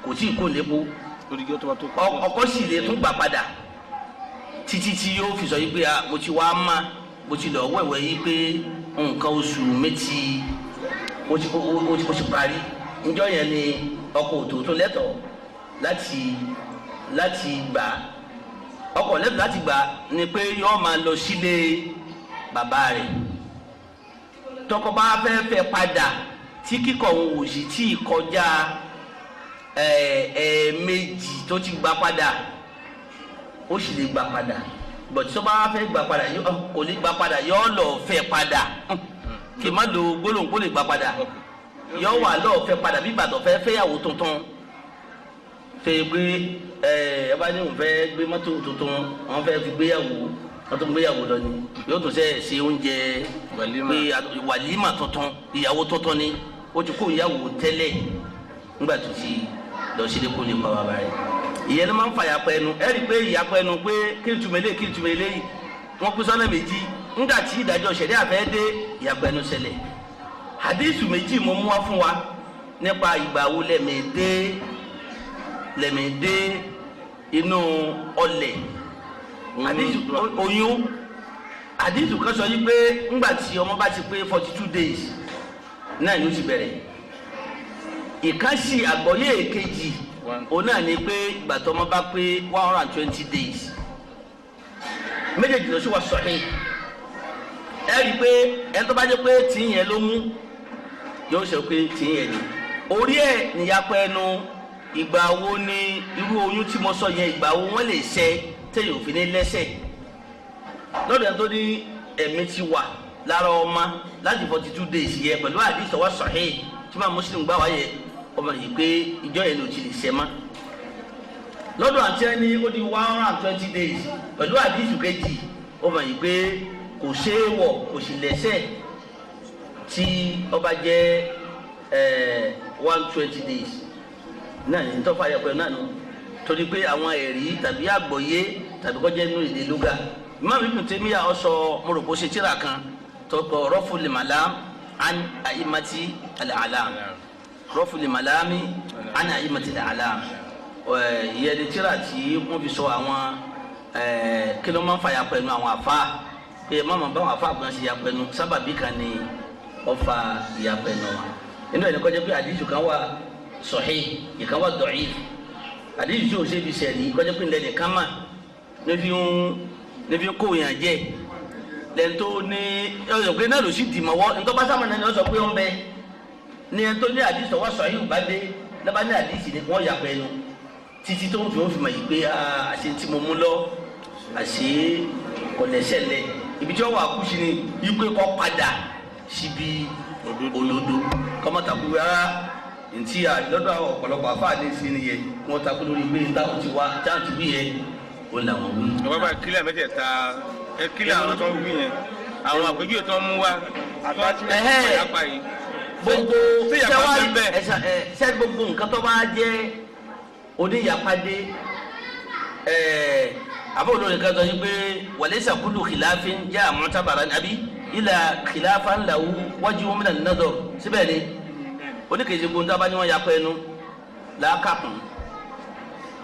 kò tí ì kó lépo ọkọ sì lè tún gbà padà títí tí yóò fi sọ yìí pé mo ti wá má mo ti lọ wẹ̀wẹ̀ yìí pé nǹkan oṣù méjì ó ti parí níjọ́ yẹn ni ọkọ òtòótó lẹ́tọ̀ọ́ láti gbà ọkọ lẹ́tọ̀ọ́ láti gbà ni pé yóò máa lọ sílé bàbá rẹ̀ tọkọ bá fẹ́ padà tí kíkọ̀ òun ò sì tí ì kọjá ẹ̀ẹ̀mejì tó ti gbà padà ó sì lè gbà padà bọ̀dé tó bá fẹ́ gbà padà kò lè gbà padà yóò lọ fẹ́ padà kì í má lo gbólóhùn kó lè gbà padà yóò wà lọ́ọ̀ fẹ́ padà bí ìbàdàn fẹ́ fẹ́yàwó tuntun fẹ́ gbé ẹ bá ní òun fẹ́ gbé mọ́tò tuntun wọ́n fẹ́ fi gbéyàwó wọ́n tún gbéyàwó lọ ni yóò tún ṣe oúnjẹ pé wàlímà tuntun ìyàwó tuntun ni ó ti kó ìyàwó tẹ́lẹ̀ nígbà tó ti lọ sílé kó nípa bàbá rẹ̀ ìyẹn ló máa ń fa ìyàpọ̀ ẹnu ẹ rí i pé ìyàpọ̀ ẹnu pé kí n túmọ̀ eléyìí wọ́n pín sọ́nà méjì nígbà tí ìdájọ́ ṣẹ̀rí àfẹ́ dé ìyàpọ̀ ẹnu ṣẹlẹ̀ hadith méjì mo mú wá fún wa nípa ìgbà wo lẹ́mẹ̀ẹ́dé inú ọlẹ̀ oyún hadith kan sọ yìí pé nígbà tí ọmọ bá ti pé 42 days náà ni ó ti bẹ̀rẹ̀ ìkànsì àgbọ̀yé èkejì òun náà ni pé ìgbà tó ọmọ bá pé 120 days méjèèjì ló sì wà sahih ẹ rí i pé ẹni tó bá jẹ́ pé tìyẹn ló mú yóò ṣe pé tìyẹn ni orí ẹ̀ níyàpọ̀ ẹnu ìgbà wo ni irú oyún tí mo sọ yẹn ìgbà wo wọ́n lè ṣe téèyàn òfin ní lẹ́sẹ̀ lọ́dọ̀ ẹni tó ní ẹ̀mí ti wà lára ọmọ láti 42 days yẹ pẹ̀lú àdìsọ wà sahih tí máa Muslim gbà wáyé ọmọ yìí pé ìjọ yẹn ló ti lè ṣe mọ́ lọ́dọ̀ àti ẹni ó di 120 days pẹ̀lú àdìsù kejì ọmọ yìí pé kò ṣe é wọ̀ kò sì lẹ́sẹ̀ tí ọba jẹ́ 120 days náà ní tọ́fà yẹpẹ̀ náà nù torí pé àwọn ẹ̀rí tàbí àgbọ́yé tàbí kọjá inú èdè lóga Imam Ibn Taymiyyah ọsọ mọ̀rọ̀kọ́ ṣe tíra kan tọkọ Raf'ul Malam an a'immati al-a'lam Raf'ul Malami an a'immati al-a'lam ìyẹn ni tíra tí wọ́n fi sọ àwọn kí ló máa ń fa yàpẹ̀nu àwọn àfa pé mọ́mọ́ báwọn àfa àgbọn ṣe yàpẹ̀nu sábàbí kan ní ọfà yàpẹ̀nu wa inú ẹ̀ ní kọjá pé àdìsù kan wà sahih ìkan wà da'if àdìsù tí o ṣe fi sẹ̀rí kọjá pé ńlẹ̀ nìkan mà níbi kó yàn jẹ́ lẹ́yìn tó ní ọ̀sọ̀ pé náà ló sì dì mọ́wọ́ nítorí bá sábà náà ni wọ́n sọ pé ó ń bẹ ní ẹni tó ní àdìsù wà sahih bá dé lọ́ba ní àdìsù ni wọ́n yàpẹ̀nu títí tó ń fi mọ̀ yìí pé àṣẹ tí mo mú lọ àṣẹ ọ̀lẹ́sẹ̀lẹ̀ ibi tí wọ́n wà kú sí ni yìí pé kọ́ padà síbi olódo kọ́mọ́tàkù rárá ntí lọ́dọ̀ àwọn ọ̀pọ̀lọpọ̀ àfáàní sí ni yẹ wọ́n takú lórí pé táwọn ti wá táwọn ti wí yẹ ó làwọn wí. ìwọ́n bá kílẹ̀ mẹ́tẹ̀ẹ̀ta ẹ kílẹ̀ àwọn tó ń wí yẹn àwọn àpèjúwe tó ń mú wá gbogbo sẹ́wọ́n gbogbo nǹkan tó bá jẹ́ oníyàpàdé àbúrò nìkan sọ pé walaysa kullu khilafin jaa mu'tabaran àbí ila khilafan lahu wajhun min an-nadar síbẹ̀ ni oníkèjì gbóńdá bá ní wọ́n yàpọ̀ ẹnu làákàkùn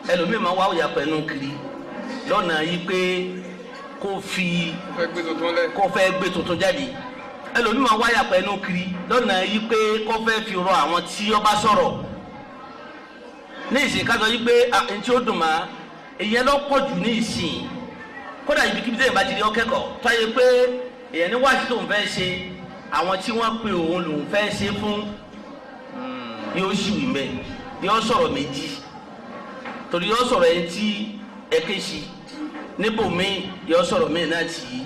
ẹlòmíì máa wá yàpọ̀ ẹnu kiri lọ́nà yìí pé kó fẹ́ gbé tuntun jáde ẹlòmíì máa wá yàpọ̀ ẹnu kiri lọ́nà yìí pé kó fẹ́ fi rọ àwọn tí ó bá sọ̀rọ̀ ní ìsìn kájọ yìí pé ntí ó dùn máa èyàn lọ pọ̀ jù ní ìsìn kódà ibikíbi tẹ́yìn bá ti di ọkẹ́kọ̀ọ́ táyé pé èyàn ní wáṣí tó ń fẹ́ ṣe àwọn tí wọ́n pe òun lòun fẹ́ ṣe fún yóò ṣì wí mẹ́ yóò sọ̀rọ̀ méjì torí yóò sọ̀rọ̀ ẹni tí ẹ̀kẹ́sì níbòmí yóò sọ̀rọ̀ mí náà tí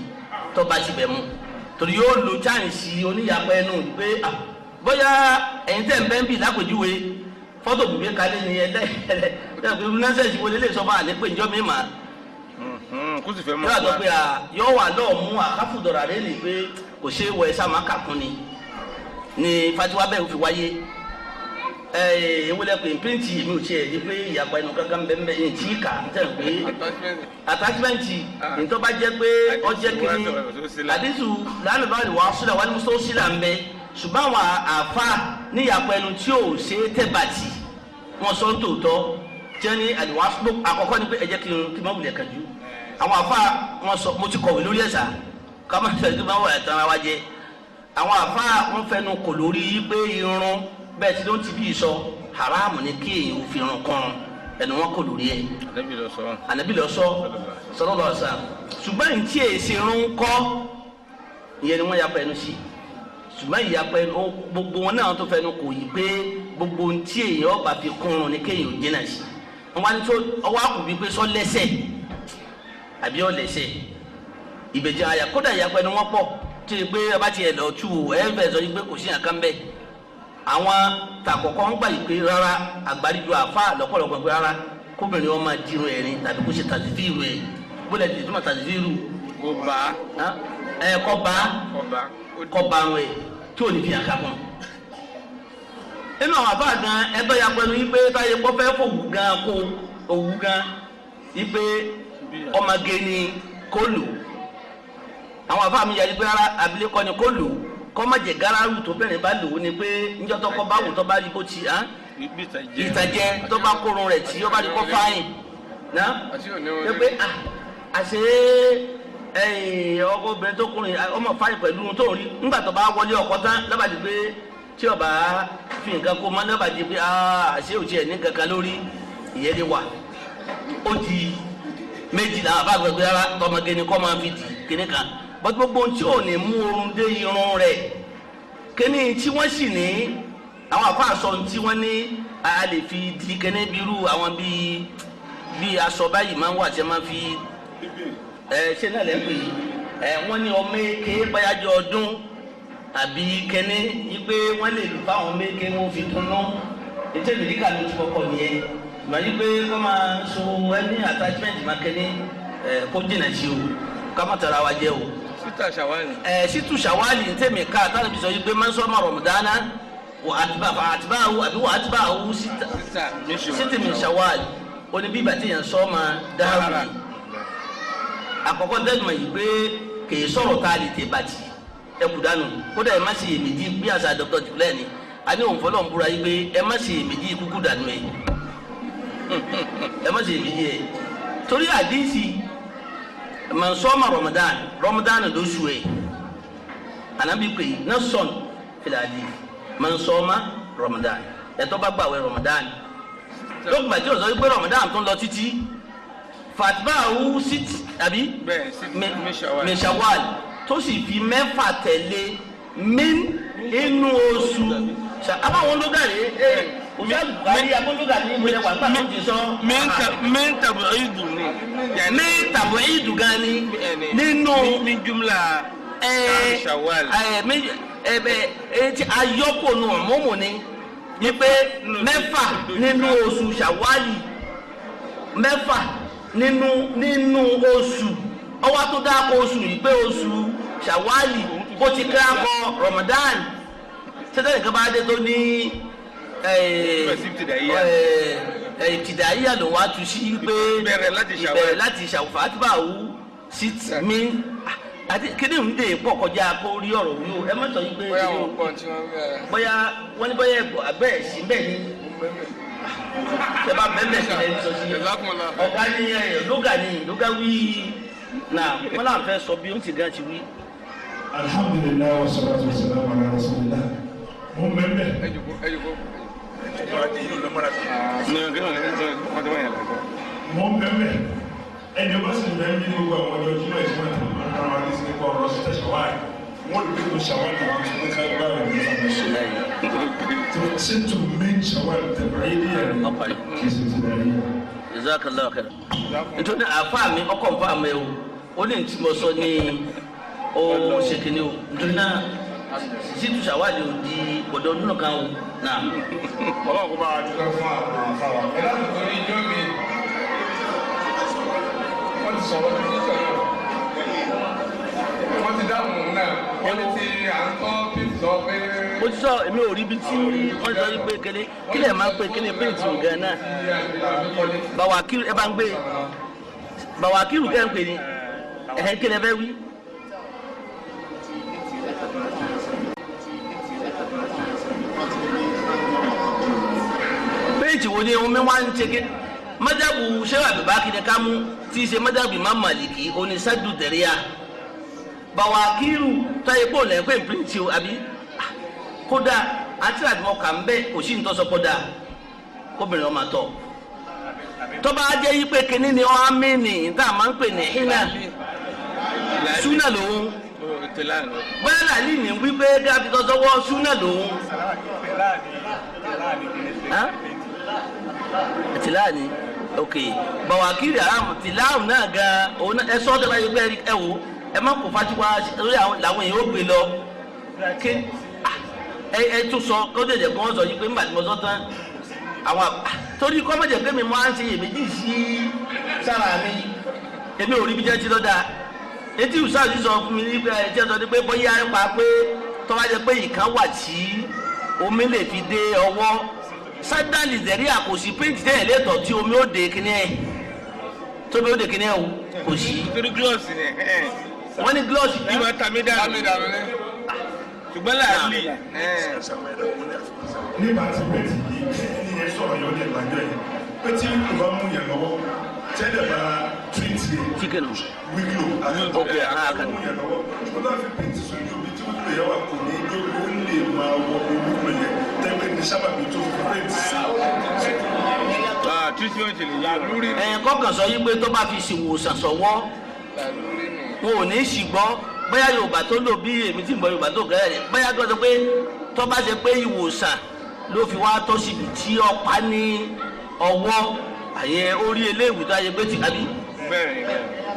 tọ́ba ti bẹ̀ mú torí yóò lo chánsì oníyàpẹ́ ẹnu pé bóyá ẹ̀yin tẹ̀ ń bẹ́ ń bì lápèjúwe fọ́tò gbùgbé kalẹ̀ ni nọ́ọ̀sẹ̀sì wo lélẹ̀ sọ fún àlẹ́ pé ìjọ mi mà kó sì fẹ́ mọ́ yóò àtọ́ pé yóò wà lọ́ọ̀ mú àkáfùdọ̀rà rẹ̀ lè pé kò ṣe é wọ ẹ̀ sáà má kàkún ni fatiwa bẹ́ẹ̀ fi wáyé ewúlẹ̀ pé píríǹtì mi ò tiẹ̀ di pé ìyàpá ẹnu kankan bẹ́ẹ̀ ní tí kà ń tẹ̀ pé àtàkìmẹ́ǹtì nítorí bá jẹ́ pé ọjẹ́ kiri àdísù lánàá bá wà sílẹ̀ wà ní mùsùlùmí sílẹ̀ ń bẹ ṣùgbọ́n àwọn àfa ní ìyàpá ẹnu tí ò ṣe é tẹ̀ bàtì wọn sọ tòótọ́ tí wọ́n ní àdìwọ́n àkọ́kọ́ ni pé ẹ jẹ́ kí n má wulẹ̀ kàjú àwọn àfa wọn sọ mo ti kọ̀wé lórí ẹ̀sà ká má fẹ́ kí n má wọ̀ ẹ̀tàn ara wa jẹ àwọn àfa wọn fẹnu kò lórí pé irun bẹ́ẹ̀ tí ló ti bí sọ haramu ni kí èyàn fi irun kan ẹnu wọn kò lórí ẹ ànábì lọ sọ sallallahu alaihi wasallam ṣùgbọ́n ní tí èsì irun kọ́ ìyẹn ni wọ́n yapa ẹnu sí ṣùgbọ́n ìyapa ẹnu gbogbo wọn náà tó fẹnu kò yí pé gbogbo ní tí èyàn ọba fi kún un ni kéèyàn ò jìnnà sí wọn wá ní tó ọwọ́ àkùbí pé sọ lẹ́sẹ̀ àbí ọ lẹ́sẹ̀ ìbẹ̀jẹ̀ àyà kódà ìyapa ẹnu wọn pọ̀ tí ì pé ọba tiẹ̀ lọ tú ẹ̀ fẹ́ sọ yí pé kò sí àkàn bẹ́ẹ̀ àwọn tàkọ̀kọ́ ń gbà yìí pé rárá àgbáríjọ àfa lọ́pọ̀lọpọ̀ pé rárá kóbìnrin wọn máa dirun ẹ̀rín tàbí kó ṣe tàzífìrù ẹ̀ bólẹ̀ tí tó máa tàzífìrù. kọ́ bá rún ẹ̀ tí ò ní fi àká kún inú àwọn àbá gan ẹgbẹ́ ya pẹ̀lú yí pé táyé kọ́ fẹ́ fòwú gan kó òwú gan yí pé ọmọge ni kó lò àwọn àbá mi yàrá pé rárá abilékọ ni kó lò kọ́ má jẹ gáràrú tó bẹ̀rẹ̀ bá lò ó ni pé níjọ́ tó kọ́ bá wù tó bá rí bó ti hàn ìtàjẹ tó bá kórun rẹ̀ tí ó bá rí kọ́ fáyìn náà ṣe pé àṣé ọkọ obìnrin tó kùnrin ọmọ fáyìn pẹ̀lú tó rí nígbà tó bá wọlé ọkọ tán lọ́bàdì pé tí ọba fi nǹkan kó mọ́ lọ́bàdì pé àṣé òjì ẹ̀ ní kankan lórí ìyẹn lè wà ó di méjì làwọn bá gbẹgbẹ rárá tọmọge ni kọ́ máa fi dì kíní kan bọ́tí gbogbo tí ò ní mú oorun dé irun rẹ̀ kíní tí wọ́n sì ní àwọn àfáàsọ tí wọ́n ní a lè fi di kíní bírú àwọn bíi aṣọ báyìí máa ń wà tí a máa fi ṣe náà lẹ́ pè é wọ́n ní ọmọ èké báyájọ ọdún àbí kíní yí pé wọ́n lè lù fáwọn ọmọ èké wọn fi dunnú ètò ìdíkà ló ti kọ́kọ́ nìyẹn ìgbà yí pé wọ́n máa so ẹni attachment máa kíní kó jìnnà sí o ká má tara wa jẹ́ o. situ shawali ntẹ̀mí ká tálẹ̀ bí sọ yí pé máa ń sọ ọmọ Ramadana wà àtibáwò àbí wà àtibáwò sítì mi shawali oní bí bàtí yẹn sọ ma dáhùn mi àkọ́kọ́ dẹ́gbẹ̀mọ̀ yìí pé kèé sọ̀rọ̀ tá a lè tè bàtì ẹ kù dànù kódà ẹ má ṣe èméjì bí àṣà Dr. Jùlẹ̀ ni a ní òun fọlọ́ ń búra yìí pé ẹ má ṣe èméjì kúkú dànù ẹ ẹ má ṣe èméjì ẹ torí àdínsì man soma Ramadan lóṣù ẹ anabi pé nason filadi man soma Ramadan ẹ̀tọ́ bá gbààwẹ̀ Ramadan lókùnbà tí o sọ pé Ramadan tó ń lọ títí fatbahu sit àbí meshawal tó sì fi mẹ́fà tẹ̀lé min inú oṣù àbáwọn ológàrí òṣèlú abólógàrí ìmúlẹ̀ wà nígbà tó ti sọ. min tabu'idu ni. min tabu'idu gan ni nínú min jumla Shawwal. ti ayọ́kùnù ọ̀mọ́mọ́ ni ní pé mẹ́fà nínú oṣù Ṣàwálì mẹ́fà nínú oṣù ọwọ́ tó dáko oṣù yìí pé oṣù Ṣàwálì ó ti kírákọ Ramadan tẹ́tẹ́ nìkan bá dé tó ní ìtìdáyà ló wá tu sí pé ìbẹ̀rẹ̀ láti ṣàwùfà àtibáwù sí mi àti kíni ń dè pọ̀ kọjá kó rí ọ̀rọ̀ wí o ẹ má sọ yí pé bóyá wọ́n ní bóyá abẹ́ sí bẹ́ẹ̀ ni ṣe bá bẹ́ẹ̀ bẹ́ẹ̀ sí ẹ̀ ń sọ sí ọ̀gá ní lóga wí náà wọ́n náà fẹ́ sọ bí ó ti gan ti wí. alhamdulilayi wa salatu wa salam ala rasulillah mo mẹ́mẹ́. mo mẹ́mẹ́ ẹni o bá sì mẹ́mẹ́ ní gbogbo àwọn ọjọ́ jùlọ ìtumọ̀ ìtumọ̀ àwọn àwọn àdìsí nípa ọ̀rọ̀ sí tẹ̀síwáì wọ́n lè gbé ṣàwárí wọn tó ní ká gbá rẹ̀ ní ọ̀nà ṣe tó mẹ́ ṣàwárí tẹ̀bẹ̀rẹ̀ yìí yẹn kì í sì ti dàrí yẹn. jazakallahu khair nítorí àfa mi ọkọ̀ nfa mi o ó ní tí mo sọ ní ó ṣe kìíní o nítorí náà situ ṣàwárí o di ọ̀dọ̀ ọdún kan o náà. ọlọ́run kó bá a dúpẹ́ fún àwọn àfàwà ẹ láti torí ijó mi wọ́n ti sọ̀rọ̀ ní sọ̀rọ̀ wọ́n ti dáhùn náà wọ́n ní tí à ń tọ́ bí sọ pé. mo ti sọ èmi ò rí ibi tí wọ́n sọ pé kéde kí lè máa pé kí lè péǹtì nǹkan náà bàwákìrù ẹ bá ń gbé bàwákìrù kẹ́ ń pè ní ẹ̀hẹ́n kí lè fẹ́ wí. péǹtì wo ni ohun mi wá ń ṣe ké mọ́dàbù sẹ́wà bàbá kìnìún ká mú tí í ṣe mọ́dàbù Imam Maliki oníṣẹ́dù tẹ̀ríà bàwákìrù táyé pò lẹ́yìn pé péǹtì o àbí kódà àti àdìmọ̀ kà ń bẹ́ kò sí nítọ́sọ kódà kóbìnrin ọmọ tọ̀ tọ́ba jẹ́ yí pé kínní ni ọ́ á mí nì tá a máa ń pè ní hínà súnà lòun bẹ́ẹ̀ làlí ní wípé gáàbí tọ́sọ́wọ́ súnà lòun tìláàní ok bàwákìrì àràmù tìláàmù náà gan òun ẹ sọ ọ́ tẹ́lá yìí pé ẹ wò ẹ má kó fatiwa lórí làwọn èèyàn ó gbé lọ ké ẹ tún sọ kó tẹ̀lé kó wọ́n sọ yìí pé nígbà tí mo sọ tán àwọn torí kọ́ mọ̀jẹ̀ pé mi máa ń ṣe iyèméjì sí sára mi èmi ò rí bí jẹ́ ti lọ́dà etí ìsáàsì sọ fún mi nípa ẹ̀ tí ẹ sọ ní pé bóyá ẹ pa pé tọ́wá jẹ pé ìkan wà tí omi lè fi dé ọwọ́ sádàlì zẹ̀rí àkòsí péǹtì tẹ́yẹ̀ lẹ́tọ̀ tí omi ó de kíní ẹ̀ tómi ó de kíní ẹ̀ o kò sí. torí gílọ́ọ̀sì ni wọ́n ní gílọ́ọ̀sì bí wọ́n ta mí dànù ní ṣùgbọ́n láàlì. nígbà tí péǹtì yìí ní yẹn sọ̀rọ̀ yóò lè gbàgbé yẹn pé tí kò bá mú yẹn lọ́wọ́ tẹ́lẹ̀ bá tírìtì chicken wíwíò àti okay mú yẹn lọ́wọ́ ṣùgbọ́n bá fi péǹtì sórí omi tí wíwíò yẹn wà kò ní gbé ó lè máa wọ wíwíò yẹn tẹ́gbẹ́ ní sábàbí tó fi péǹtì sí. tírísímẹ́ǹtì lè yá lórí. kọ́kàn sọ yín pé tó bá fi ṣèwòsàn sọ̀wọ́ wọn ò ní í ṣìgbọ́ bóyá Yorùbá tó lò bí èmi tí ń bọ Yorùbá tó kẹ́rẹ́ rẹ̀ bóyá tó sọ pé tó bá ṣe pé ìwòsàn ló fi wá tó síbi tí ọ̀pá ní ọwọ́ àyẹ orí eléwì tó ayé pé ti àbí. bẹ́ẹ̀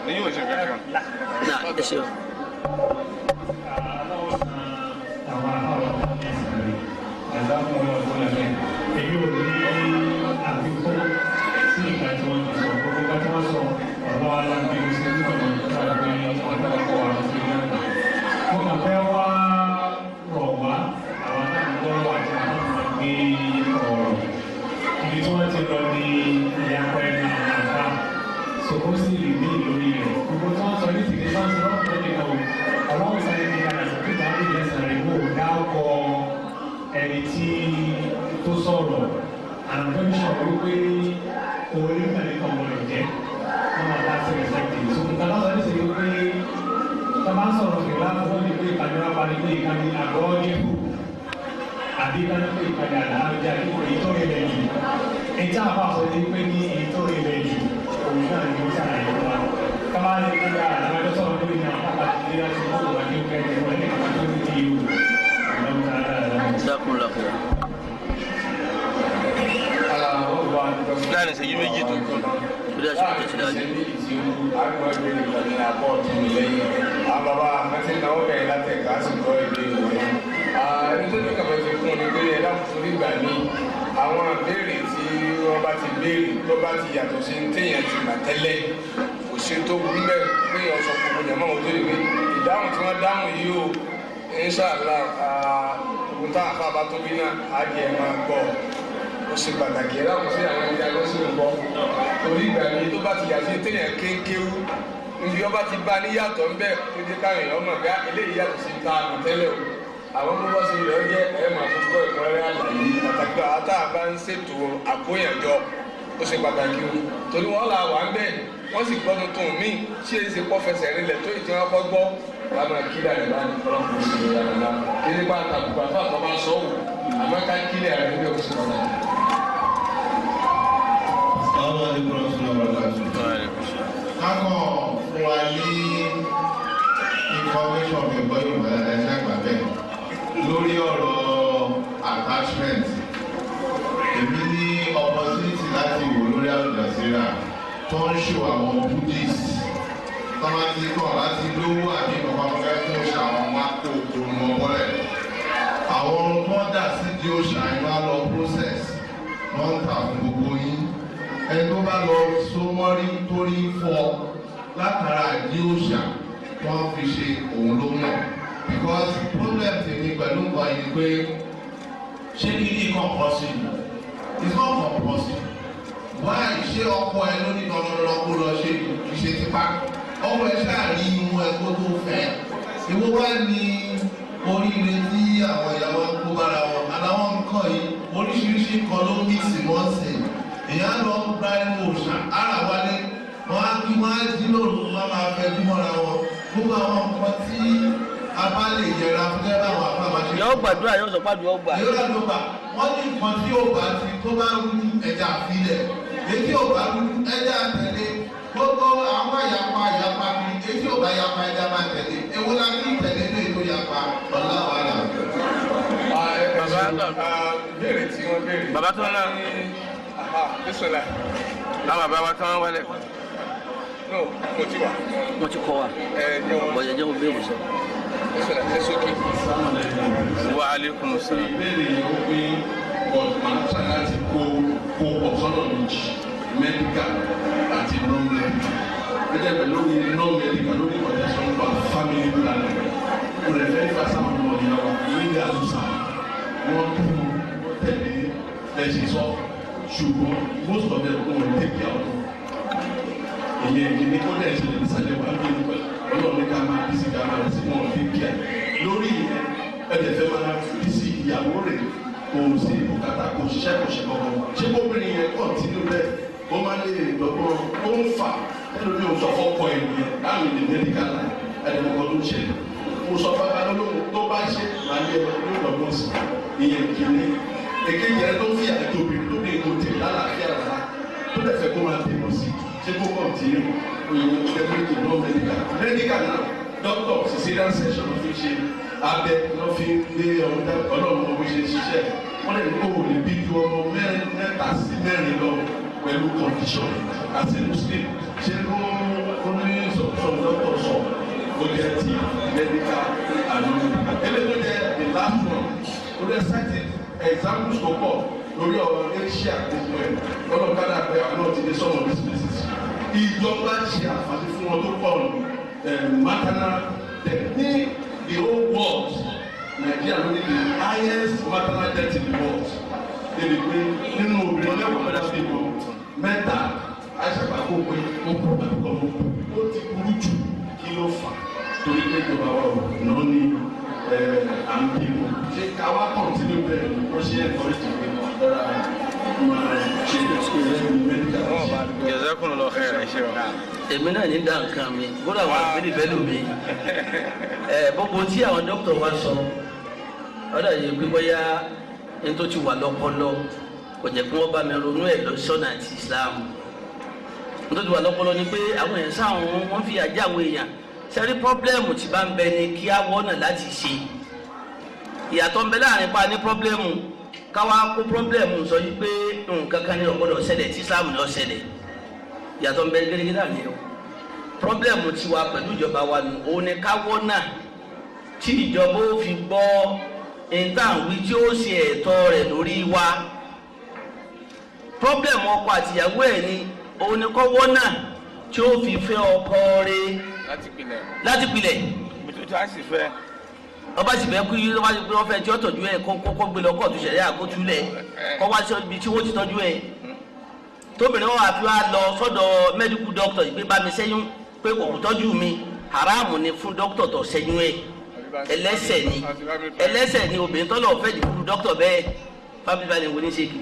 ni yóò ṣe kankan. náà ẹ ṣe o. èyí ò ní àfikún sí ìgbà tí wọ́n ti sọ gbogbo ìgbà tí wọ́n sọ ọ̀rọ̀ aláǹdí oṣù tí wọ́n ti sọ pé ọ̀dọ́kọ̀ àwọn ti rí náà. mo kàn fẹ́ wá rọ̀ wá àwọn adájọ́ àti àwọn gbé ọ̀rọ̀ ibi tí wọ́n ti lọ ní ìyàpọ̀ ẹ̀mí àgbà sọ̀kó sì rí ní ìlórí rẹ̀ gbogbo tí wọ́n sọ ní tìkẹ́ bá ń sọ lọ́pọ̀ nìkan o ọlọ́run sáré ní káyà sọ pé táwọn ìyẹn sàrẹ̀ wò dáàbọ̀ ẹni tí tó sọ̀rọ̀ àǹtọ́níṣọ̀ wípé orí mẹ́rin kan wọlé jẹ́ wọ́n máa dá sí ẹ̀sẹ̀kì ìṣòkùn tá a bá sọ níṣẹ́ wípé tá a bá ń sọ̀rọ̀ kìlá fún ní pé ìpàdé wa parí pé ìkànnì àgọ́ níhù àbí ìkànnì pé ìpàdé àlàáfíà nípa èyí tó rí lẹ́yìn ẹ̀já àbá sọ ní pé ní èyí tó rí lẹ́yìn òun náà ni ó ṣàlàyé fún wa kábà ní pé àlàáfíà sọ̀rọ̀ lórí ní àwọn àpàtì ilé láti fún òun àti òkè ẹ̀jẹ̀ wọn ní àpàtì tó ní ti ìhù láàrin ìṣẹ́jú méjì tó kù. àwọn bàbá àti náwó bẹ̀rẹ̀ látẹ̀ka àsìkò èdè ìwé ẹni tó ní kàfẹ́ fi fún ni pé ẹ̀dá fún ìgbà míì àwọn àbẹ̀rẹ̀ tí wọ́n bá ti béèrè tó bá ti yàtọ̀ sí téèyàn ti mà tẹ́lẹ̀ kò ṣe tó wú bẹ́ẹ̀ pé ọ̀sọ̀ gbogbo yàmọ́ òjò ìwé ìdáhùn tí wọ́n dáhùn yìí o inṣàlá ogun tá àfa bá tóbi náà á di ẹ̀ máa gbọ́ ó ṣe pàtàkì ẹ̀ láwọn sí àwọn ẹja lọ́sìn ń bọ́ torí ìgbà mi tó bá ti yà sí téèyàn kéńkéwú níbi ọba ti bá níyàtọ̀ ń bẹ̀ tó dé káwọn èèyàn mọ̀ pé eléyìí yàtọ̀ sí ta àmọ̀ tẹ́lẹ̀ o àwọn bó bá ṣe lọ jẹ́ ẹ̀ máa tó gbọ́ ìkọ́rẹ́ àlàyé pàtàkì àwọn tá a bá ń ṣètò àkóyànjọ ó ṣe pàtàkì o torí wọn là wà ń bẹ̀ wọ́n sì gbọ́ tuntun míì tí èyí ṣe pọ́ fẹsẹ̀ rinlẹ̀ tó ìtì wọn kọ́ gbọ́ lama kiri ale ba ni kɔrɔ ko si ale la kiri b'a ta kuba f'a tɔ b'a sɔn o a ma ka kiri ale bɛ o sɔrɔ la. Kakọ fún wa ní information fi gbọ́ Yorùbá ẹ̀ṣẹ̀ gbàgbẹ́ lórí ọ̀rọ̀ attachment. Èmi ní opportunity láti wò lórí Al Jazeera tó ń ṣò àwọn Buddhist tọ́wọ́n ti kọ̀ láti lówó àbí kankan fẹ́ fún òṣà àwọn mákò òrùmọ̀ bọ́lẹ̀. Àwọn ohun tó ń dà sí di òṣà yìí wá lọ process wọ́n ń tà fún gbogbo yín. Ẹni tó bá lọ sómọ́rí torí fọ́ látara àdí òṣà wọ́n fi ṣe òun ló mọ̀. Because problem tèmi pẹ̀lú nǹkan yìí pé ṣé kí ní compulsory? It's not compulsory. Why ṣé ọkọ ẹ ló ní lọ́kọ́ lọ ṣe ìṣe tipa? Ọwọ́ ẹ ṣáàrí imú ẹ̀kọ́ tó fẹ́. Ìwọ wá ní oríire tí àwọn ìyàwó ń kó bára wọn. Àláwọn nǹkan yìí oríṣiríṣi nǹkan ló ń mix mọ́ọ̀sì. Èèyàn lọ gba ẹnu òòṣà ara wálé. Wọ́n á kí wọ́n á jí lóru wọ́n máa fẹ́ bí mọ́ra wọn. Gbogbo àwọn nǹkan tí a bá lè yẹra fún ẹ báwọn àbá máa ṣe. Yóò gbàdúrà yóò sọ pàdùn ọgbà. Yóò lọ gbà. Wọ́n ní nǹkan tí yóò bá ti tó bá rú ẹja àfilẹ̀. Èyí yóò bá rú ẹja àtẹ̀lé. Gbogbo àwọn àyàpá kiri etí ò bá yapa ẹja máa tẹ̀lé ewu la kí tẹ̀lé ní ètò yapa ọ̀la wàhálà. Béèrè tí wọ́n béèrè. Bàbá tó ń lọ. Bísọ̀lá. Àwọn bàbá wa tó ń wọlé. No, mo ti wà. Wọ́n ti kọ́ wa. Bọ̀dẹ̀ jẹ́ mo béèrè sọ. Bísọ̀lá ṣe sókè. Wa alaikum salaam. ìbéèrè yìí ó pé ọ̀dùnmáṣá láti kó ọ̀sọ́nà méjì mẹ́díkà àti non-medical. Gẹ́gẹ́ bẹ̀ lórí non-medical lórí ọ̀dẹ́sọ̀ nípa family planning. Mo lè fẹ́ fà sáwọn ọmọ ìyá wa nílé àlùsà. wọ́n tẹ̀lé ẹ̀sìn sọ ṣùgbọ́n most of them wọ́n take care of ìyẹn ìdílé kó dẹ̀ ṣe lè sálẹ̀ wá bí ọlọ́run ní ká máa bí sí ká máa sí wọn take care lórí ìyẹn ẹ̀dẹ̀fẹ́ máa bí sí ìyàwó rẹ̀ kò sí bùkátà kò ṣiṣẹ́ kò ṣe kọ̀ọ̀kan ṣé kóbìnrin yẹn kọ̀ǹtínú bẹ́ẹ̀ ó máa lè dọ́gbọ́n ó ń fà ẹlòmíì ò sọ fọ́pọ̀ ènìyàn láàrin ní medical line ẹ̀dẹ̀mọ̀kọ́ ló ń ṣe mo sọ fún abalólóhùn tó bá ṣe máa yẹ yóò dọ́gbọ́n sí ìyẹn kìíní èkejì ẹ tó fi àjò obìnrin tó ní ìlú tèmi lálàáfíà rárá tó lè fẹ́ kó máa bímọ sí ṣé kó kọ̀ǹtínú òyìnbó definitely no medical náà doctor cesarean section ló fi ṣe abẹ ló fi gbé ọlọ́run ọmọ ṣe ṣiṣẹ́ wọ́n lè ní kó wò lè bí ju ọmọ mẹ́ta sí mẹ́rin lọ pẹ̀lú condition as a muslim ṣé kó ní sọ̀tún doctor sọ ó jẹ́ ti medical àlọ́ eléyìí jẹ́ the last one ó lè cite examples tó pọ̀ lórí ọ̀rọ̀ asia gbogbo ẹ̀ ọlọ́kadà pé àwọn náà ti dé some of these places ìjọba ṣe àǹfààní fún wọn tó pọ̀ maternal death ní the whole world Nigeria ló ní the highest maternal death in the world débi pé nínú obìnrin mẹ́wàá lọ́dọ̀ sí ìbò mẹ́ta aṣàpàkó pé ó kọ́ àkọ́kọ́ ó ti burú jù kí ló fà torí pé ìjọba wa ò náà ní àmì ìbò ṣé káwá kọ̀ǹtínú bẹ́ẹ̀ ni wọ́n ṣe ẹ̀kọ́ ìjọba ọ̀rọ̀ máa ṣe medical. Jazakumullahu khairan ṣe wa. èmi náà ní dá nǹkan mi gbọ́dọ̀ àwọn àgbẹ̀lẹ̀ bẹ́ẹ̀ lómi gbogbo tí àwọn dókítà wa sọ ọ̀dà yìí pé bóyá ẹni tó ti wà lọ́pọlọ kò jẹ́ kí wọ́n bá mi ronú ẹ̀ lọ́sọ̀nà àti Islam ẹni tó ti wà lọ́pọlọ ni pé àwọn èèyàn sáwọn wọ́n fi àjẹ́ àwọn èèyàn sẹ́rí pọ́blẹ́mù tí bá ń bẹ ni kí á wọ́nà láti ṣe ìyàtọ̀ ń bẹ láàrin pa ní pọ́blẹ́mù káwá kó pọ́blẹ́mù sọ yìí pé nǹkan kan ní ọ̀gbọ́dọ̀ ṣẹlẹ̀ tí Islam ní ó ṣẹlẹ̀ ìyàtọ̀ ń bẹ gẹ́gẹ́ náà ni o pọ́blẹ́mù tiwa pẹ̀lú ìjọba wa nù òun ni ká wọ́nà tí ìjọba ó fi gbọ́ ìtàwí tí ó ṣe ẹ̀tọ́ rẹ̀ lórí wa pọ́blẹ́mù ọkọ àtìyàwó ẹ̀ ni òun ni kọ́ wọ́nà tí ó fi fẹ́ ọkọ rẹ̀ láti pilẹ̀ Bùtútù á sì fẹ́. ọba sì fẹ́ kú yí wọ́n ti fẹ́ tí ó tọ́jú ẹ̀ kó gbé lọ kóòtù ṣẹ̀ríà àkótúlẹ̀ kó wá sí ibi tí wọ́n ti tọ́jú ẹ̀ tóbìnrin wọn àfi wá lọ sọ́dọ̀ medical doctor ìgbé bá mi ṣẹ́yún pé kò kò tọ́jú mi haramu ni fún doctor tó ṣẹ́yún ẹ̀ ẹlẹ́ṣẹ̀ ni obìnrin tọ́lọ̀ fẹ́ dìbò doctor bẹ́ẹ̀ family planning wo ní ṣe kì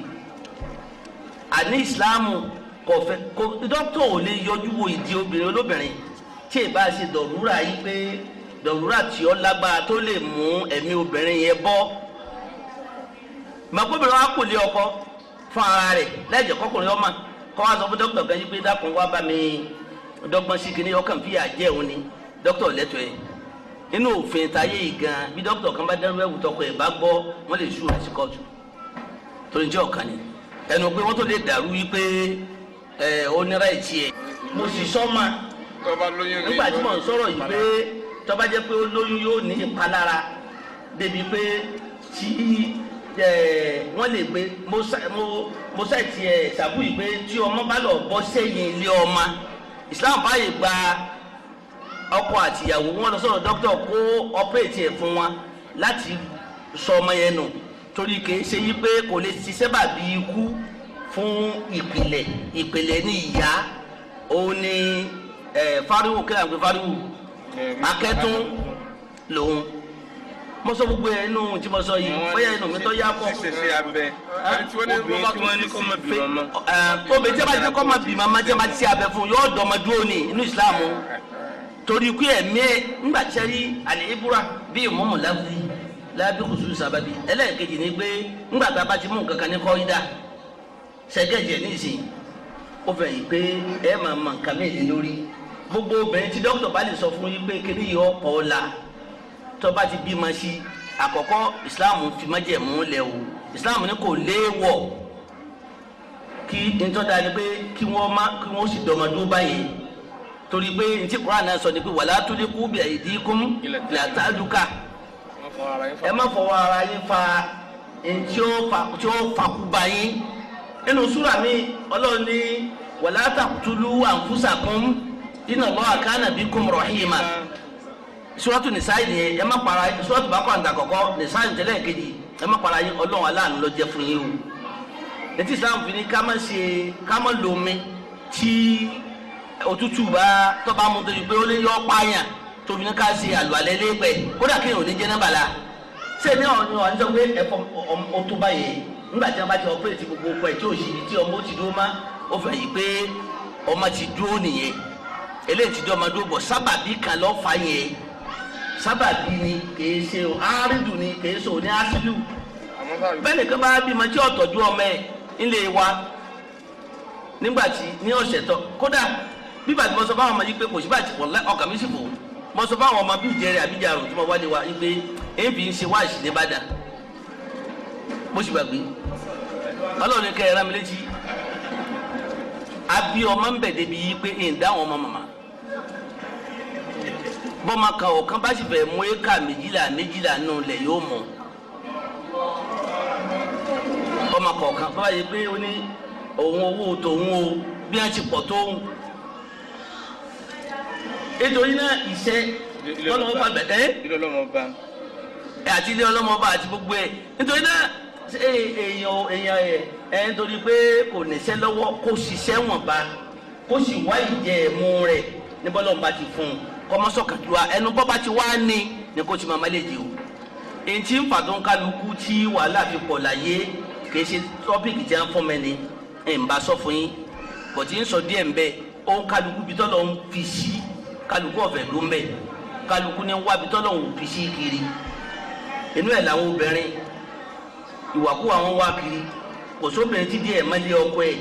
àní ìsìláàmù kò fẹ́ kò doctor ò lè yọjú wo ìdí obìnrin olóbìnrin tí ì bá ṣe dọ̀rúrà yìí pé dọ̀rúrà tí ó lágbára tó lè mú ẹ̀mí obìnrin yẹn bọ́ màgbọ́bìnrin wa kò lé ọkọ fún ara rẹ̀ lẹ́jẹ̀ kọkùnrin ọmọ kọ́ wa sọ fún dókítà kan yìí pé dákun wá bá mi dọ́gbọ́n sí kìíní ọkàn fi àjẹ́ òun ni dókítà lẹ́tọ̀ọ́ ẹ̀ nínú òfin táyé yìí gan bí dókítà kan bá dẹ́rù ẹ̀wù tọkọ ẹ̀ bá gbọ́ wọ́n lè ṣú rẹ̀ sí kóòtù torí jẹ́ ọ̀kan ni ẹnu pé wọ́n tó lè dàrú wípé ó nira ìtì ẹ̀ mo sì sọ ma nígbà tí mò ń sọ̀rọ̀ yìí pé tó bá jẹ́ pé ó lóyún yóò ní ìpalára débi pé tí wọ́n lè gbé mo ṣàìtì ṣàbù yìí pé tí ọmọ bá lọ bọ́ sẹ́yìn ilé ọmọ Islam báyìí gba ọkọ àtìyàwó wọn lọ sọ̀rọ̀ dókítà kó ọpẹ́rẹ́tì ẹ̀ fún wọn láti sọ ọmọ yẹn nù torí kìí ṣe yí pé kò lè ṣiṣẹ́ bàbí ikú fún ìpìlẹ̀ ní ìyá òun ni fáríwù kí àgbẹ̀ fáríwù akẹ́tún lòun mo sọ gbogbo ẹ inú tí mo sọ yìí bóyá inú mi tó yá pọ̀ ṣíṣe abẹ obìnrin tí wọ́n ní kó má bí màmá. obìnrin tí a bá ti kọ́ má bí màmá tí a bá ti ṣe abẹ fún yóò dọ̀mọdúró ní inú ìsìlámù torí pé ẹ̀mí ẹ̀ ńgbà tí a rí àlè ibùra bí ìmọ̀mù lábí kùsùn sábàbí ẹlẹ́ẹ̀kejì ni pé ńgbà tá a bá ti mú nǹkan kan ní kọ́ ìdá ṣẹ́gẹ̀jẹ̀ ní ìsìn ó fẹ́ yìí pé ẹ máa mọ nǹkan mẹ́rin lórí gbogbo obìnrin tí dókítà bá lè sọ fún yín pé kiri yìí ọ̀pọ̀ ọ̀la tó bá ti bímọ sí àkọ́kọ́ ìsìláàmù fi májẹ̀mú lẹ̀ o ìsìláàmù ní kò léèwọ̀ kí ntọ́da ni pé kí wọ́n sì dọ̀mọdún báyìí torí pé ntí Kùránì náà sọ ni pé wala tulqu bi aydikum ila ta'luka ẹ má fọwọ́ ara yín fa ntí ó fakú báyìí nínú súrà mi Ọlọ́run ní wala taqtulu anfusakum inna Allaha kana bikum rahima suratu Nisa'i ni ẹ má para suratu Baqara ń da kọ̀kọ́ Nisa'i tẹ́lẹ̀ kejì ẹ má para yín Ọlọ́run aláàánú ló jẹ́ fún yín o etí Islam fi ni ká má lomi tí òtútù bá tó bá mú torí pé ó lè yọ pààyàn tó fi ní ká ṣe àlùalẹ́ lẹ́pẹ́ kódà kéèyàn ò ní jẹ́ náà bàlá ṣé ní ọ̀nà sọ pé ẹ̀fọ́ ọtún báyìí nígbà tí wọ́n bá ti ọpẹ́rẹ́tì gbogbo ọkọ̀ ẹ̀ tí ò sí tí ọmọ ó ti dúró má ó fẹ́ yìí pé ọmọ ti dúró nìyẹn eléyìí ti dúró ọmọ dúró bọ̀ sábàbí kan lọ́ fà yẹn sábàbí ni kìí ṣe árídù ni kìí ṣe òní ásílù bẹ́ẹ̀ nìkan bá bímọ tí ọ̀tọ̀jú ọmọ ẹ̀ ńlẹ̀ wa nígbà tí ní ọ̀sẹ̀ tọ́ kódà bíbà tí mo sọ fáwọn ọmọ yìí pé kò síbà tí ọkàn mi sì fò mo sọ fáwọn ọmọ bíi ìjẹrẹ àbíjà àrùn tí mo wálé wa yìí pé èébì ń ṣe wáàsì ní Ìbàdàn mo sì gbàgbé Ọlọ́run ní kẹ́ ẹ rán mi létí àbí ọmọ ń bẹ̀ débi yìí pé ń dá àwọn ọmọ màmá bọ́mọ kan ọ̀kan bá sì fẹ́ mú éka méjìlá nù lẹ̀ yóò mọ̀ bọ́mọ kọ̀ọ̀kan bá yẹ pé ó ní òun owó tòun o bí wọ́n ti pọ̀ tóun ètò yìí náà ìṣe tọ́lọ́mọba bẹ̀ẹ́ àti ilé ọlọ́mọba àti gbogbo ẹ̀ nítorí náà èèyàn nítorí pé kò níṣẹ́ lọ́wọ́ kó ṣiṣẹ́ wọ̀nba kó sì wá ìjẹ ẹ̀mú rẹ̀ ní bọ́lọ́mọba ti fún un kọ́mọ́sọ̀kàdúrà ẹnu bọ́ba ti wá ní ni kó ti máa máléjì o èyí tí ń fàtó ń kálukú tí wàhálà fi pọ̀ láyé kìí ṣe tọ́pìkì tí a ń fọ́ mẹ́ni ẹ̀ ń bá sọ fún yín bọ̀ tí ń sọ díẹ̀ ń bẹ́ ó ń kálukú bí tọ́lọ́ ń fi sí kálukú ọ̀fẹ́ ló ń bẹ̀ kálukú ní wá bí tọ́lọ́ ń fi sí kiri inú ẹ̀ làwọn obìnrin ìwàkú àwọn wá kiri kò sóbìnrin tí díẹ̀ mọ́lé ọkọ ẹ̀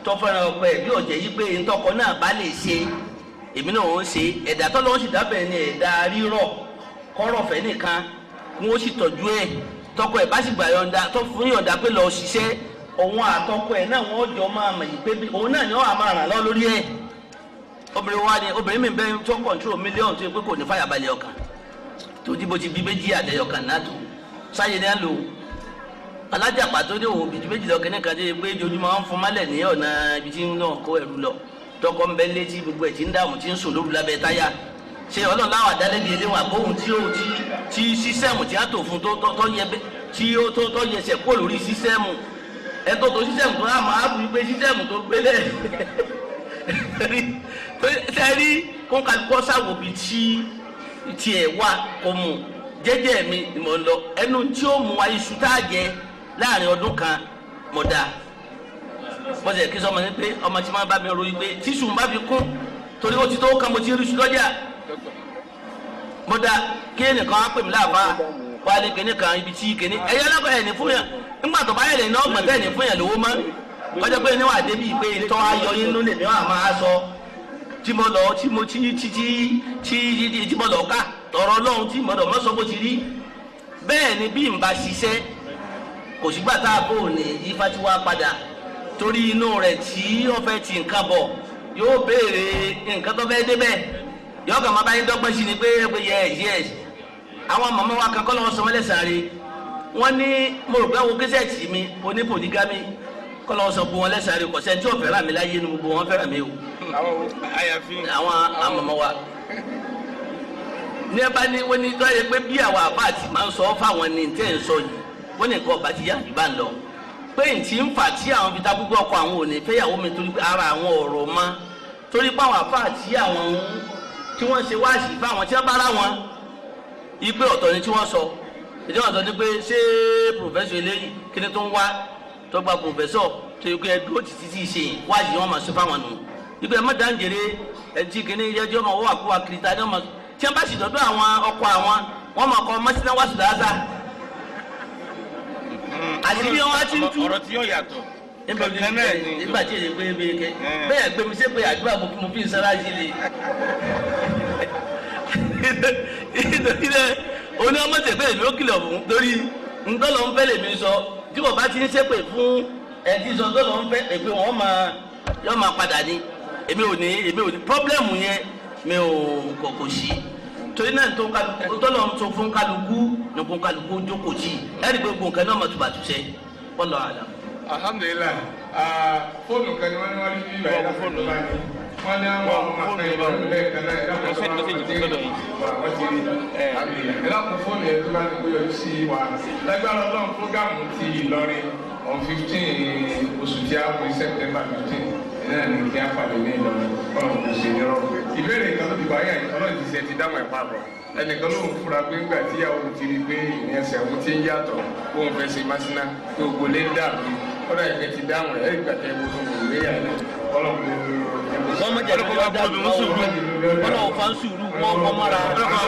tọ́fẹ́ràn ọkọ ẹ̀ bí ọ̀jẹ̀ yí pé ntọ́kọ náà bá lè ṣe èmi náà ń ṣe ẹ̀dá tọ́lọ́ ń sì dábẹ̀ ní ẹ̀dá rírọ̀ kọ́rọ̀ fẹ́ nìkan kí wọ́n sì tọ́jú ẹ̀ tọkọ ẹ̀ bá sì gbà yọ̀ǹda tó fún yọ̀ǹda pé lọ ṣiṣẹ́ òun àtọkọ ẹ̀ náà wọ́n jọ máa mọ̀ yìí pé òun náà ni wọ́n á máa ràn lọ́ lórí ẹ̀ obìnrin mi bẹ́ẹ̀ tó kọ̀ǹtró mílíọ̀nù tó yẹ pé kò ní fàyàbalẹ̀ ọkàn tó dìbò ti bí méjì àdẹ̀yọkàn náà tó sáyé ní à ń lò alájàpá tó dé òun bìtú méjì lọ́kẹ́ nìkan tó yẹ pé ojoojúmọ́ wọn fún málẹ̀ ní ọ̀nà ibi tí náà kó ẹrù lọ tọkọ ń bẹ létí gbogbo ẹ̀ tí ń dààmú tí ń sùn lóru lábẹ́ táyà ṣe ọlọ́run láwọn àdálẹ́bí eléwọ̀n àbóhùn tí sísẹ́mù tí a tò fún tó yẹsẹ̀ kó lórí sísẹ́mù ẹ tó sísẹ́mù tó náà máa bù pé sísẹ́mù tó gbélé tẹ́rí kó ń kálukọ́ sáwò bíi tiẹ̀ wà kó mu jẹ́jẹ́ mi ni mo lọ ẹnu tí ó mú wa iṣu tá a jẹ láàrin ọdún kan mo dá mo sì kí sọmọ ní pé ọmọ tí máa bá mi ròyìn pé tíṣù ń bá fi kún torí ó ti tó kan mo ti rí iṣu lọ́jà mo dá kí ẹnìkan á pè mí láàbá wà ní kíní kan ibi tí kíní ẹ̀yẹ alákọ̀ọ́ ẹ̀ ní fún yàn nígbà tó bá yẹ̀ lẹ́yìn náà ọgbọ̀n tẹ̀ ní fún yàn lówó mọ́ kọjá pé níwà débi pé tọ́ ayọ̀ yín ló lè ní wàá máa sọ tí mo lọ tí mo lọ ká tọrọ lọ́hùn tí mo lọ mọ́ sọ bó ti rí bẹ́ẹ̀ ni bí n bá ṣiṣẹ́ kò sígbà tá a bò ní ifá tí wàá padà torí inú rẹ̀ tí ó fẹ́ ti nǹkan bọ̀ yóò béèrè nǹkan tó fẹ́ débẹ̀ yóò kàn máa bá yín dọ́gbọ́n sí ni pé yes àwọn màmá wa kan kọ́ lọ́wọ́ sọ wọ́n lẹ́sàn-án rí wọ́n ní mo rò pé àwọn kẹsẹ̀tì mi oní polygamy kọ́ lọ́wọ́ sọ fún wọn lẹ́sàn-án rí kọ̀sẹ́ tí ò fẹ́ràn mi láyé ni gbogbo wọn fẹ́ràn mi o àwọn màmá wa ní ẹ bá ní wọ́n ní tọ́yẹ pé bí àwọn àbá àti máa ń sọ fáwọn ní tẹ́ ń sọ yìí wọ́n ní nǹkan ọba ti yá àdúgbà ń lọ pé n ti ń fà tí àwọn fi ta gbogbo ọkọ àwọn ò ní fẹ́yàwó mi torí pé ara àwọn ọ̀rọ̀ mọ́ torí pé àwọn àbá àti àwọn tí wọ́n ṣe wáàsí fáwọn tí wọ́n bá rá wọn ipe ọ̀tọ̀ ni tí wọ́n sọ ìdí wọn sọ ni pé ṣé pòfẹ́sọ̀ eléyìí kí ni tó ń wá tó gba pòfẹ́sọ̀ tó yẹ kó ẹ dúró títí tí ì ṣe wáàsí wọn máa ṣe fáwọn nù ipe ẹ má dáńgèrè ẹ ti kí ni yẹjọ́ máa wọ́wà kó wa kiri ta ni wọ́n máa tí wọ́n bá sì dọ́dọ̀ àwọn ọkọ àwọn wọ́n máa kọ́ mọ́síná wá sùdà áza àṣírí wọn á ti ń tú ọ̀rọ̀ tí yóò yàtọ̀ nígbà tí èyí pé bẹ́ẹ̀ gbé mi sí pé àdúrà mo fi ń sára sí le òní ọmọ tẹ̀pẹ́ èmi ó kìlọ̀ fún torí ntọ́lọ́ ń fẹ́ lèmi sọ tí wọ́n bá ti ń ṣépè fún ẹ̀dí sọ ntọ́lọ́ ń fẹ́ èpè wọ́n máa padà ní èmi ò ní pọ́blẹ́mù yẹn mi ò kò sí torí náà tó kálukú tọ́lọ́ ń tó fún kálukú nìkún kálukú jókòó jì ẹ̀rí pé gbòǹkan náà mọ̀ tó bàtú sẹ́ wọ́n lọ àdá. alhamdulilayi fóònù kan ni wọ́n ní wọ́n ní bí ìbáyìí láti fóònù bá ní wọ́n ní àwọn ọmọ akẹ́yìn lọ́dún lẹ́ẹ̀kan náà ẹ̀dá kan tó máa ń pè é wọ́n ti rí ẹ̀dá kan fóònù ẹ̀ tó bá ní kó yọjú sí wa lágbára ọlọ́run fúrógámù ti Ìlọrin on 15 oṣù tí a wọ September 15 náà ní kí a pàdé ní Ìlọrin ọlọ́run kò ṣe ní rọrùn ìbéèrè kan ló ti wáyà ọlọ́run ti ṣe ti dáhùn ẹ̀ pààrọ̀ ẹnìkan ló ń fura pé ńgbà tíyàwó ti rí pé ìrìn ẹsẹ̀ òun ti ń yàtọ̀ kó ń fẹ́ ṣe másínà tó gbolé ń dàbí kọ́dà ìfẹ́ ti dáhùn ẹ̀ ẹ̀rí gbàtẹ́ ewu fún mi ìwéyà náà ọlọ́run wọ́n mọ̀ jẹ́ kí wọ́n dá lù wọ́n wọ́n náà fa ń sùúrù wọ́n kọ́ mọ́ra. ọlọ́run